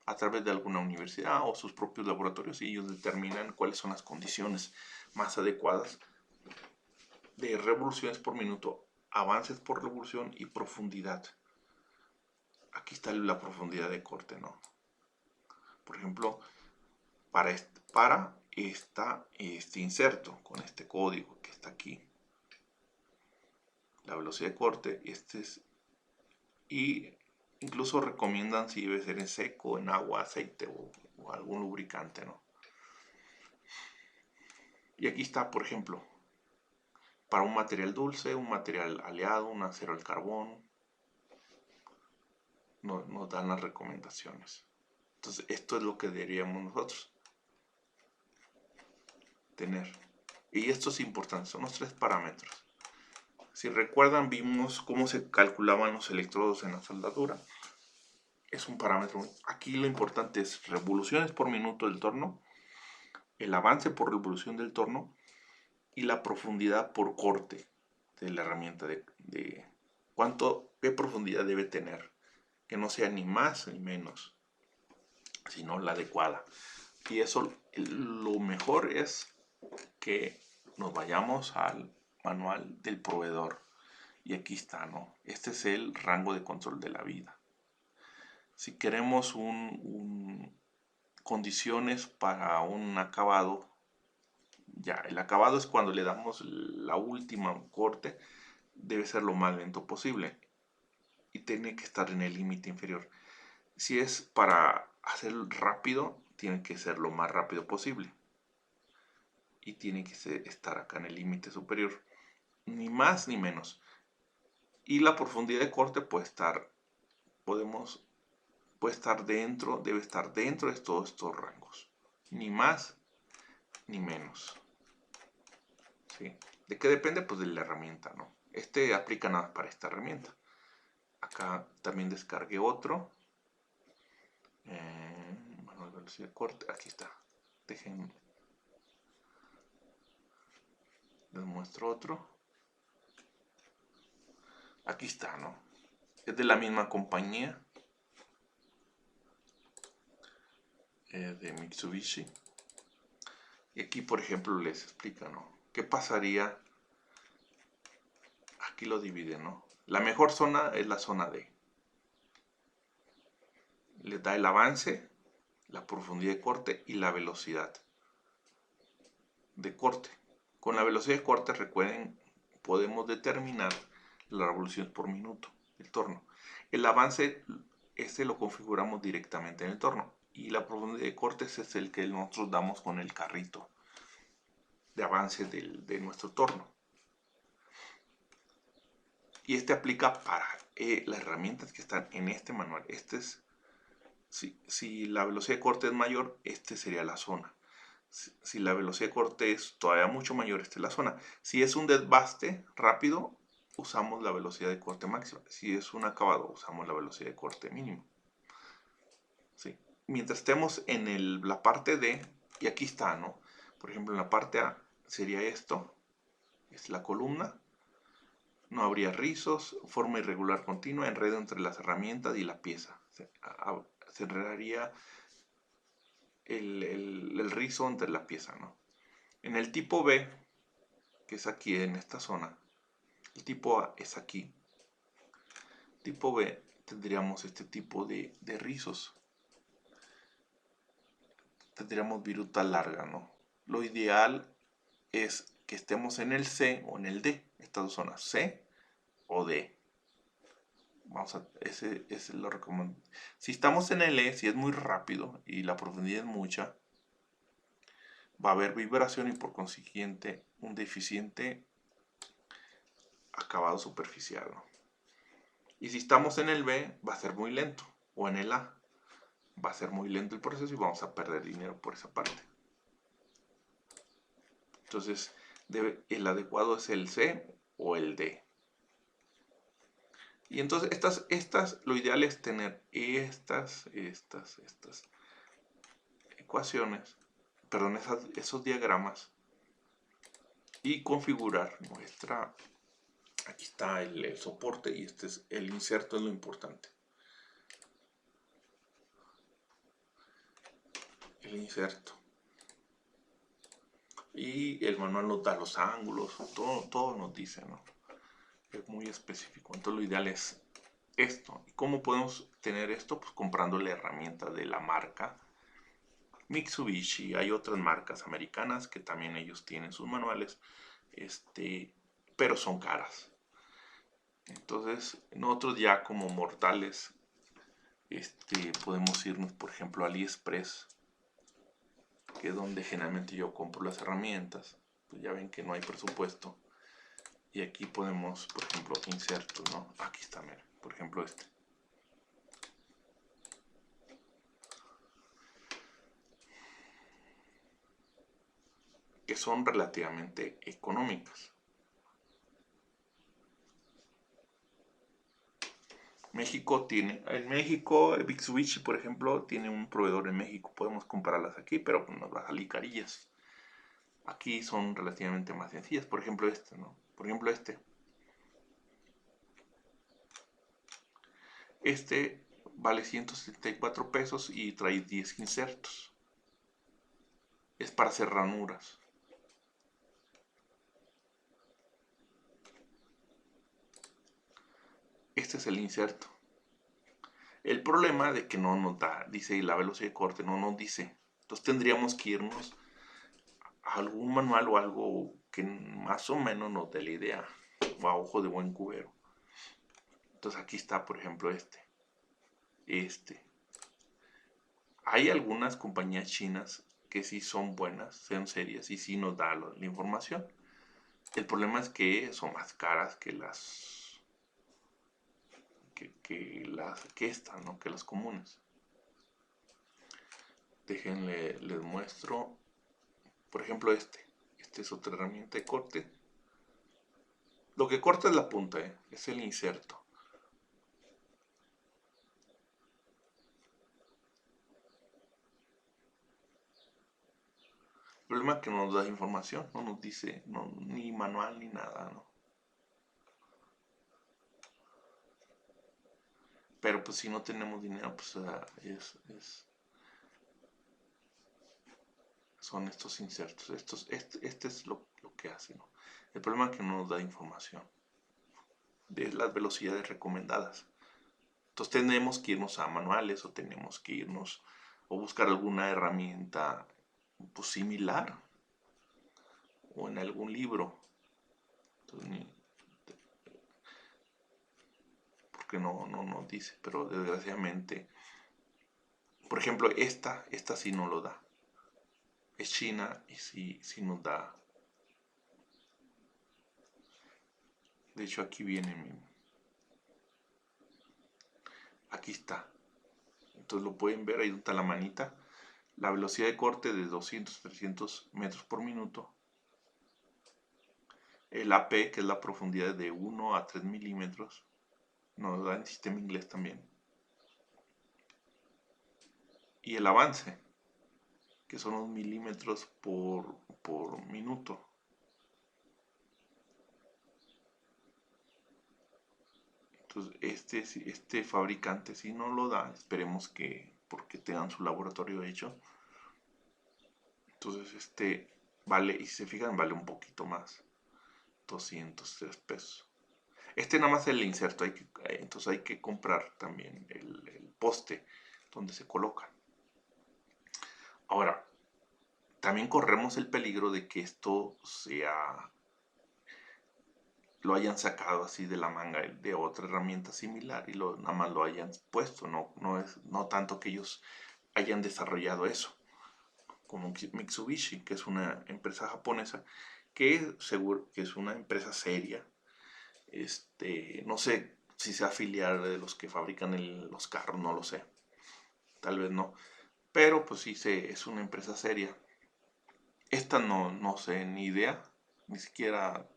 a través de alguna universidad o sus propios laboratorios y ellos determinan cuáles son las condiciones más adecuadas de revoluciones por minuto, avances por revolución y profundidad. Aquí está la profundidad de corte, ¿no? Por ejemplo, para este inserto con este código que está aquí, la velocidad de corte, y incluso recomiendan si debe ser en seco, en agua, aceite o algún lubricante, ¿no? Y aquí está, por ejemplo, para un material dulce, un material aleado, un acero al carbón, nos dan las recomendaciones. Entonces, esto es lo que deberíamos nosotros tener. Y esto es importante, son los 3 parámetros. Si recuerdan, vimos cómo se calculaban los electrodos en la soldadura. Es un parámetro. Aquí lo importante es revoluciones por minuto del torno, el avance por revolución del torno y la profundidad por corte de la herramienta de qué profundidad debe tener, que no sea ni más ni menos, sino la adecuada. Y eso, lo mejor es que nos vayamos al manual del proveedor. Y aquí está, ¿no? Este es el rango de control de la vida. Si queremos condiciones para un acabado, ya, el acabado es cuando le damos la última corte, debe ser lo más lento posible y tiene que estar en el límite inferior. Si es para hacer rápido, tiene que ser lo más rápido posible y tiene que estar acá en el límite superior, ni más ni menos. Y la profundidad de corte puede estar debe estar dentro de todos estos rangos, ni más ni menos. ¿Sí? ¿De qué depende? Pues de la herramienta, ¿no? Este aplica nada para esta herramienta. Acá también descargué otro. Bueno, velocidad de corte, aquí está. Dejen, les muestro otro. Aquí está, ¿no? Es de la misma compañía, de Mitsubishi. Y aquí, por ejemplo, les explica, ¿no? ¿Qué pasaría? Aquí lo divide, ¿no? La mejor zona es la zona D. Les da el avance, la profundidad de corte y la velocidad de corte. Con la velocidad de corte, recuerden, podemos determinar las revoluciones por minuto del torno. El avance, lo configuramos directamente en el torno. Y la profundidad de corte es el que nosotros damos con el carrito de avance de nuestro torno. Y este aplica para las herramientas que están en este manual. Si la velocidad de corte es mayor, sería la zona. Si la velocidad de corte es todavía mucho mayor, esta es la zona. Si es un desbaste rápido, usamos la velocidad de corte máxima. Si es un acabado, usamos la velocidad de corte mínimo. ¿Sí? Mientras estemos en la parte D, y aquí está, ¿no? Por ejemplo, en la parte A sería esto, es la columna. No habría rizos, forma irregular continua, enredo entre las herramientas y la pieza. Se enredaría el rizo entre la pieza, ¿no? En el tipo B, que es aquí en esta zona, el tipo A es aquí. Tipo B tendríamos este tipo de rizos. Tendríamos viruta larga, ¿no? Lo ideal es que estemos en el C o en el D, estas dos zonas, C o D. Ese lo recomiendo. Si estamos en el E, si es muy rápido y la profundidad es mucha, va a haber vibración y por consiguiente un deficiente acabado superficial, ¿no? Y si estamos en el B, va a ser muy lento, o en el A, va a ser muy lento el proceso y vamos a perder dinero por esa parte. Entonces, el adecuado es el C o el D. Y entonces lo ideal es tener estas ecuaciones, perdón, esos diagramas y configurar aquí está el soporte y este es el inserto, es lo importante. El inserto. Y el manual nos da los ángulos, todo nos dice, ¿no? Es muy específico. Entonces lo ideal es esto. ¿Y cómo podemos tener esto? Pues comprando la herramienta de la marca Mitsubishi. Hay otras marcas americanas que también ellos tienen sus manuales, pero son caras. Entonces nosotros ya como mortales podemos irnos, por ejemplo, a AliExpress, que es donde generalmente yo compro las herramientas. Pues ya ven que no hay presupuesto. Y aquí podemos, por ejemplo, insertos, ¿no? Aquí está, mira, por ejemplo que son relativamente económicas. En México, Mitsubishi, por ejemplo, tiene un proveedor en México. Podemos comprarlas aquí, pero pues, nos va a salir carillas. Aquí son relativamente más sencillas. Por ejemplo, ¿no? Por ejemplo, Este vale 174 pesos y trae 10 insertos. Es para hacer ranuras. Este es el inserto. El problema de que no nos da, dice la velocidad de corte, no nos dice. Entonces tendríamos que irnos a algún manual o algo que más o menos nos dé la idea, o a ojo de buen cubero. Entonces aquí está, por ejemplo, este. Hay algunas compañías chinas que sí son buenas, son serias y sí nos da la información. El problema es que son más caras que estas, ¿no? Que las comunes. Déjenle, les muestro. Por ejemplo, este es otra herramienta de corte. Lo que corta es la punta, es el inserto. El problema es que no nos da información, no nos dice ni manual ni nada, ¿no? Pero pues si no tenemos dinero, pues son estos insertos. Este es lo que hace, ¿no? El problema es que no nos da información de las velocidades recomendadas. Entonces tenemos que irnos a manuales o tenemos que irnos o buscar alguna herramienta pues, similar o en algún libro. Entonces, porque no nos dice, pero desgraciadamente, por ejemplo, esta sí no lo da. Es China y sí nos da. De hecho aquí viene aquí está. Entonces lo pueden ver, ahí está la manita. La velocidad de corte de 200-300 metros por minuto. El AP, que es la profundidad de 1 a 3 milímetros. Nos da en sistema inglés también. Y el avance, que son los milímetros por minuto. Entonces, este fabricante si no lo da, esperemos que, porque tengan su laboratorio hecho. Entonces, vale, y si se fijan, vale un poquito más, 203 pesos. Este nada más el inserto, entonces hay que comprar también el poste donde se coloca. Ahora, también corremos el peligro de que esto lo hayan sacado así de la manga de otra herramienta similar y nada más lo hayan puesto, no tanto que ellos hayan desarrollado eso, como Mitsubishi, que es una empresa japonesa, que seguro que es una empresa seria. No sé si sea filial de los que fabrican los carros, no lo sé, tal vez no, pero pues sí es una empresa seria. Esta no sé, ni idea, ni siquiera,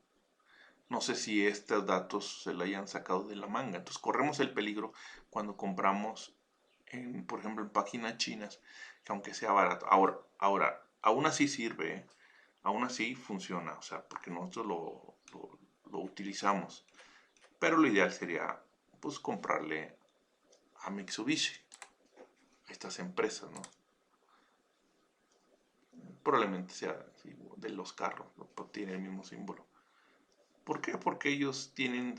no sé si estos datos se la hayan sacado de la manga. Entonces corremos el peligro cuando compramos, por ejemplo, en páginas chinas, que aunque sea barato. Ahora, aún así sirve, ¿eh? Aún así funciona, o sea, porque nosotros lo utilizamos. Pero lo ideal sería, pues, comprarle a Mitsubishi, a estas empresas, ¿no? Probablemente sea sí, de los carros, tiene el mismo símbolo. ¿Por qué? Porque ellos tienen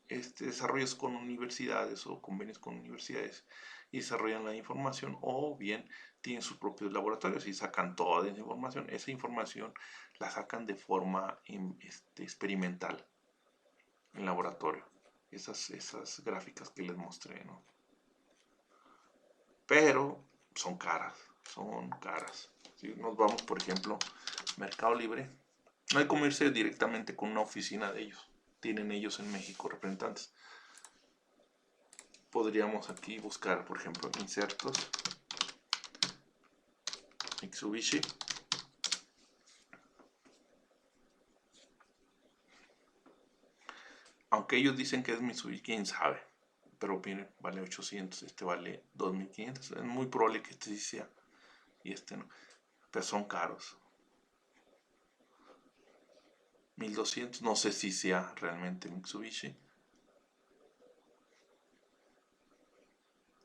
desarrollos con universidades o convenios con universidades y desarrollan la información, o bien tienen sus propios laboratorios y sacan toda esa información. Esa información la sacan de forma experimental en laboratorio. Esas gráficas que les mostré, ¿no? Pero son caras, son caras. Si nos vamos, por ejemplo, Mercado Libre, no hay como irse directamente con una oficina de ellos. Tienen ellos en México representantes. Podríamos aquí buscar, por ejemplo, insertos, Mitsubishi. Aunque ellos dicen que es Mitsubishi, quién sabe. Pero miren, vale 800, este vale 2500. Es muy probable que este sí sea y este no. Pero son caros. 1200, no sé si sea realmente Mitsubishi.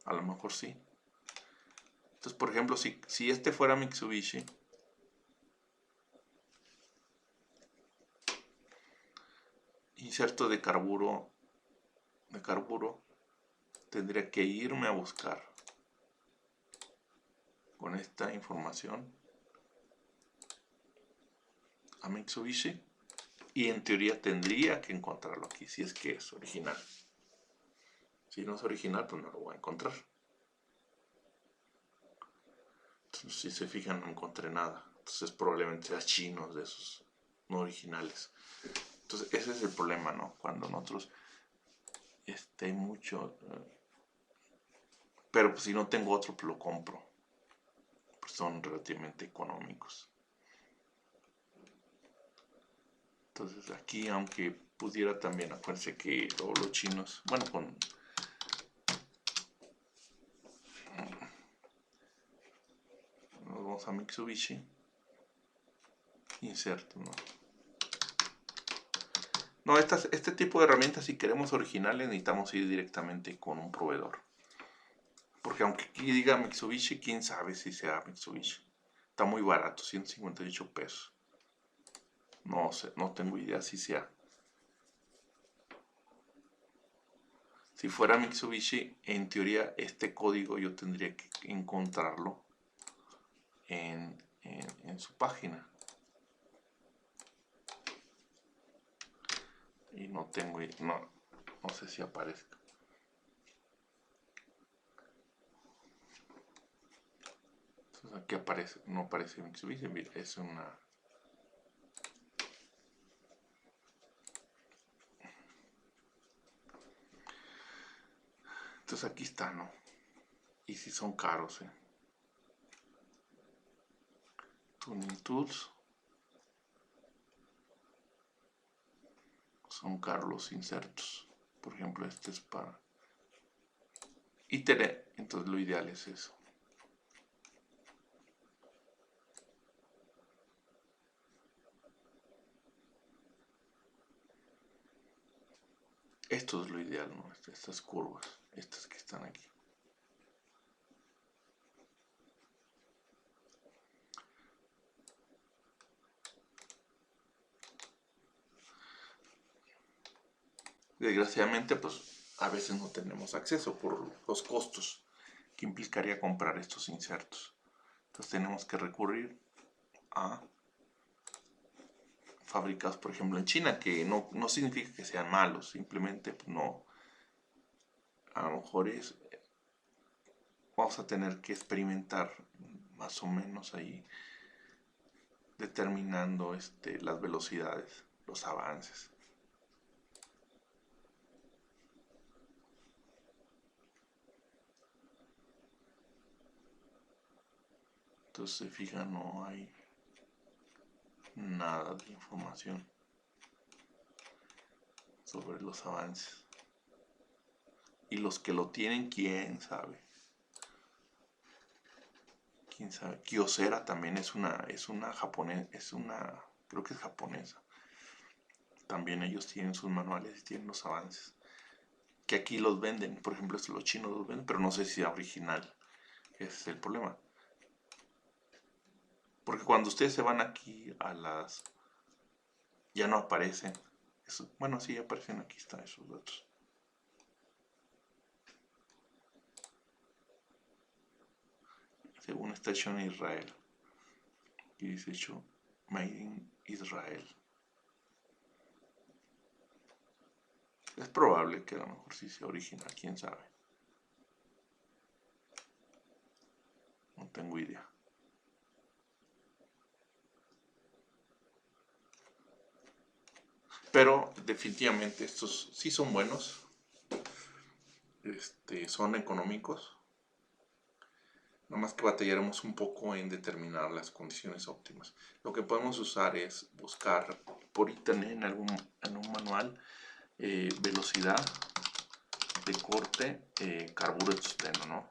A lo mejor sí. Entonces, por ejemplo, si este fuera Mitsubishi, inserto de carburo, tendría que irme a buscar con esta información a Mitsubishi y en teoría tendría que encontrarlo aquí si es que es original. Si no es original, pues no lo voy a encontrar. Entonces, si se fijan, no encontré nada. Entonces probablemente sea chinos de esos no originales. Entonces ese es el problema, ¿no? Cuando nosotros hay mucho, pero pues si no tengo otro, pues lo compro. Pues son relativamente económicos. Entonces aquí, aunque pudiera también, acuérdense que los chinos, bueno, nos vamos a Mitsubishi, inserto, ¿no? No, este tipo de herramientas, si queremos originales, necesitamos ir directamente con un proveedor. Porque aunque aquí diga Mitsubishi, quién sabe si sea Mitsubishi. Está muy barato, 158 pesos. No sé, no tengo idea si sea. Si fuera Mitsubishi, en teoría este código yo tendría que encontrarlo en su página. Y no tengo, no sé si aparezca. Entonces aquí aparece, no aparece Mitsubishi, mira, es una... Entonces aquí está, ¿no? Y si son caros, Tuning Tools. Son caros los insertos. Por ejemplo, este es para... Entonces lo ideal es eso. Esto es lo ideal, ¿no? Estas curvas, estas que están aquí. Desgraciadamente, pues a veces no tenemos acceso por los costos que implicaría comprar estos insertos. Entonces tenemos que recurrir a fabricados, por ejemplo, en China, que no significa que sean malos, simplemente pues, no, a lo mejor vamos a tener que experimentar más o menos ahí determinando las velocidades, los avances. Entonces, se fijan, no hay nada de información sobre los avances. Y los que lo tienen, quién sabe. Quién sabe. Kyocera también es una japonesa, creo que es japonesa. También ellos tienen sus manuales y tienen los avances. Que aquí los venden, por ejemplo, los chinos los venden, pero no sé si es original. Ese es el problema. Porque cuando ustedes se van aquí ya no aparecen. Bueno, sí aparecen, aquí están esos datos. Según está hecho en Israel. Y dice hecho Made in Israel. Es probable que a lo mejor sí sea original, quién sabe. No tengo idea. Pero definitivamente estos sí son buenos. Son económicos. Nada más que batallaremos un poco en determinar las condiciones óptimas. Lo que podemos usar es buscar por internet en un manual velocidad de corte, carburo externo, ¿no?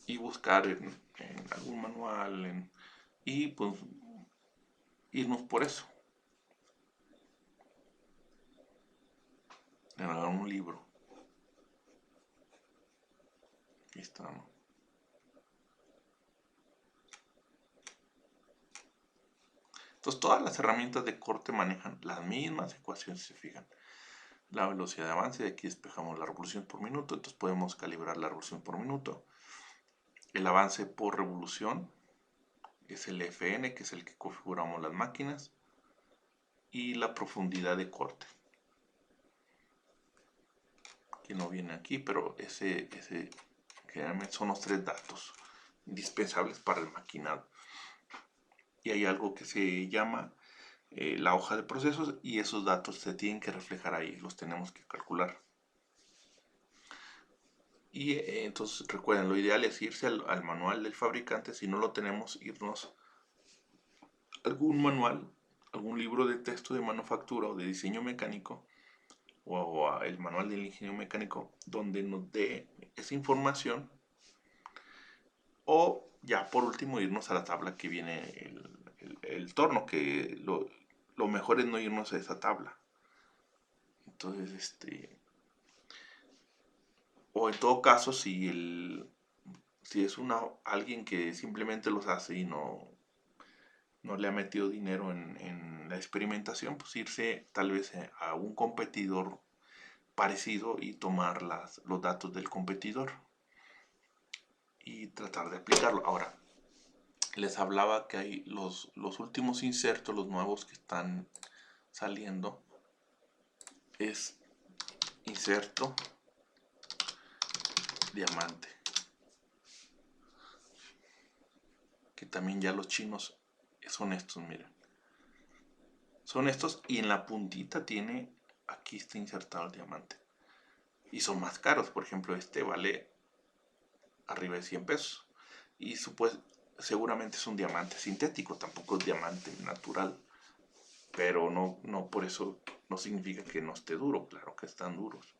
Y buscar en algún manual y pues irnos por eso. En algún libro. Aquí está, ¿no? Entonces todas las herramientas de corte manejan las mismas ecuaciones, si se fijan. La velocidad de avance, y aquí despejamos la revolución por minuto, entonces podemos calibrar la revolución por minuto. El avance por revolución es el FN, que es el que configuramos las máquinas, y la profundidad de corte, que no viene aquí, pero ese generalmente son los tres datos indispensables para el maquinado. Y hay algo que se llama la hoja de procesos y esos datos se tienen que reflejar ahí, los tenemos que calcular. Y entonces recuerden, lo ideal es irse al manual del fabricante, si no lo tenemos, irnos a algún manual, algún libro de texto de manufactura o de diseño mecánico o el manual del ingeniero mecánico donde nos dé esa información, o ya por último irnos a la tabla que viene el torno, que lo mejor es no irnos a esa tabla. Entonces, o en todo caso, si es alguien que simplemente los hace y no le ha metido dinero en la experimentación, pues irse tal vez a un competidor parecido y tomar los datos del competidor y tratar de aplicarlo. Ahora, les hablaba que hay los últimos insertos, los nuevos que están saliendo, es inserto diamante, que también ya los chinos son estos, miren. Son estos y en la puntita aquí está insertado el diamante. Y son más caros, por ejemplo este vale arriba de 100 pesos. Y seguramente es un diamante sintético, tampoco es diamante natural. Pero no por eso no significa que no esté duro, claro que están duros.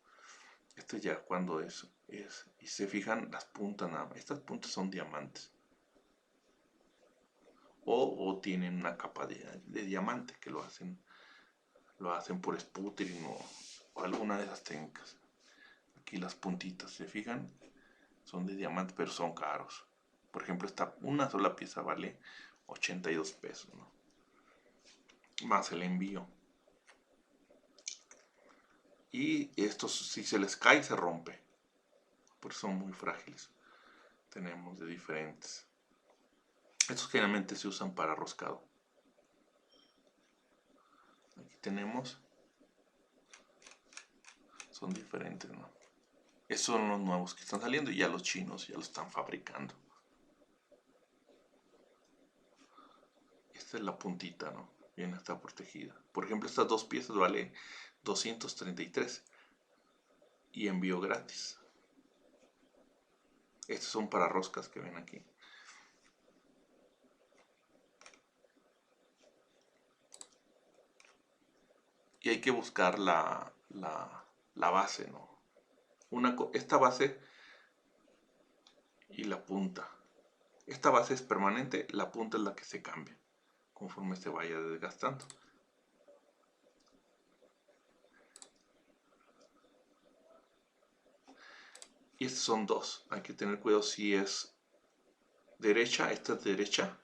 Esto ya cuando y se fijan las puntas, estas puntas son diamantes. O tienen una capa de diamante que lo hacen por sputtering o alguna de esas técnicas. Aquí las puntitas, se fijan, son de diamante, pero son caros. Por ejemplo, una sola pieza vale 82 pesos, ¿no? más el envío. Y estos, si se les cae, se rompe, porque son muy frágiles. Tenemos de diferentes. Estos generalmente se usan para roscado. Aquí tenemos, son diferentes, ¿no? Esos son los nuevos que están saliendo y ya los chinos ya lo están fabricando. Esta es la puntita, ¿no? Bien, está protegida. Por ejemplo, estas dos piezas vale 233 y envío gratis. Estos son para roscas que ven aquí. Y hay que buscar la base, ¿no? Esta base y la punta. Esta base es permanente, la punta es la que se cambia conforme se vaya desgastando. Y estos son dos. Hay que tener cuidado si es derecha, esta es derecha.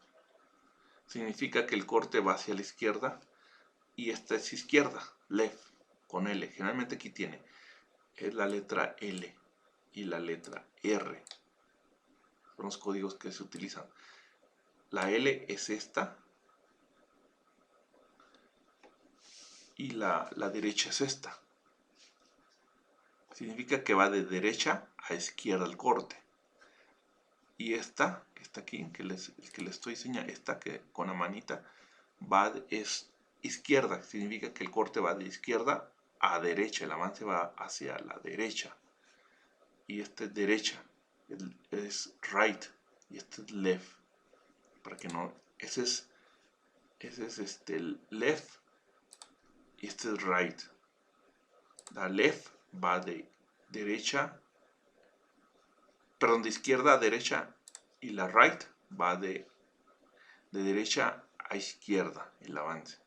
Significa que el corte va hacia la izquierda. Y esta es izquierda, left, con L. Generalmente aquí tiene es la letra L y la letra R. Son los códigos que se utilizan. La L es esta y la derecha es esta. Significa que va de derecha a izquierda el corte. Y esta, que está aquí, que les estoy enseñando, esta que con la manita, es izquierda. Significa que el corte va de izquierda a derecha, el avance va hacia la derecha. Y esta es derecha, es right, y este es left. Para que no, ese es el left y este es right. La left va de derecha, perdón, de izquierda a derecha, y la right va de derecha a izquierda, el avance.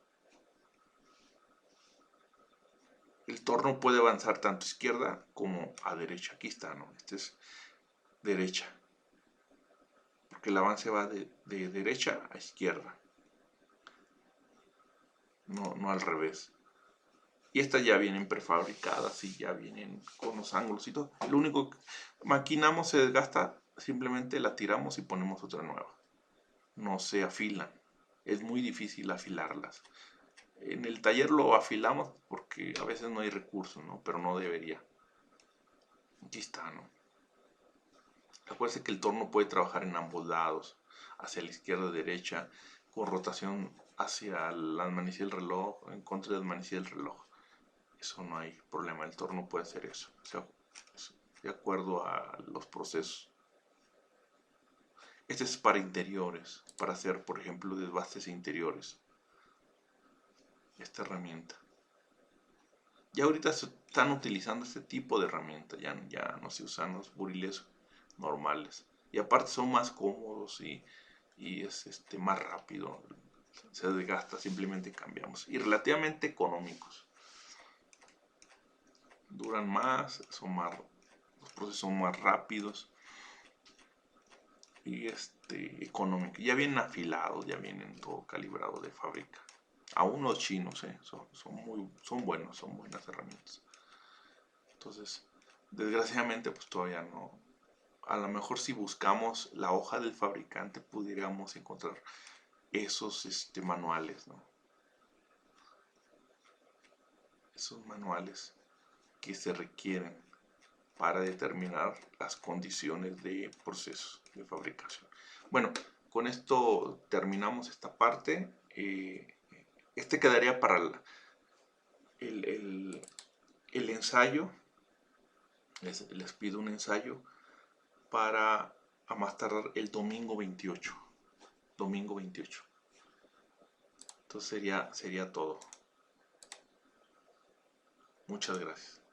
El torno puede avanzar tanto a izquierda como a derecha. Aquí está, ¿no? Este es derecha. Porque el avance va de derecha a izquierda. No al revés. Y estas ya vienen prefabricadas y ya vienen con los ángulos y todo. Lo único que maquinamos, se desgasta, simplemente la tiramos y ponemos otra nueva. No se afilan. Es muy difícil afilarlas. En el taller lo afilamos porque a veces no hay recursos, ¿no? Pero no debería. Aquí está, ¿no? Acuérdense que el torno puede trabajar en ambos lados, hacia la izquierda y derecha, con rotación hacia la manecilla del reloj, en contra de la manecilla del reloj. Eso no hay problema, el torno puede hacer eso, o sea, de acuerdo a los procesos. Este es para interiores, para hacer, por ejemplo, desbastes interiores. Esta herramienta. Ya ahorita se están utilizando este tipo de herramienta, ya no se usan los buriles normales. Y aparte son más cómodos y es más rápido. Se desgasta, simplemente cambiamos. Y relativamente económicos. Duran más, los procesos son más rápidos y económico. Ya vienen afilados, ya vienen todo calibrado de fábrica. Aún los chinos, son buenas herramientas. Entonces, desgraciadamente, pues todavía no. A lo mejor si buscamos la hoja del fabricante pudiéramos encontrar esos manuales, ¿no? Esos manuales que se requieren para determinar las condiciones de procesos de fabricación. Bueno, con esto terminamos esta parte. Este quedaría para el ensayo. Les pido un ensayo para a más tardar el domingo 28. Domingo 28. Entonces sería todo. Muchas gracias.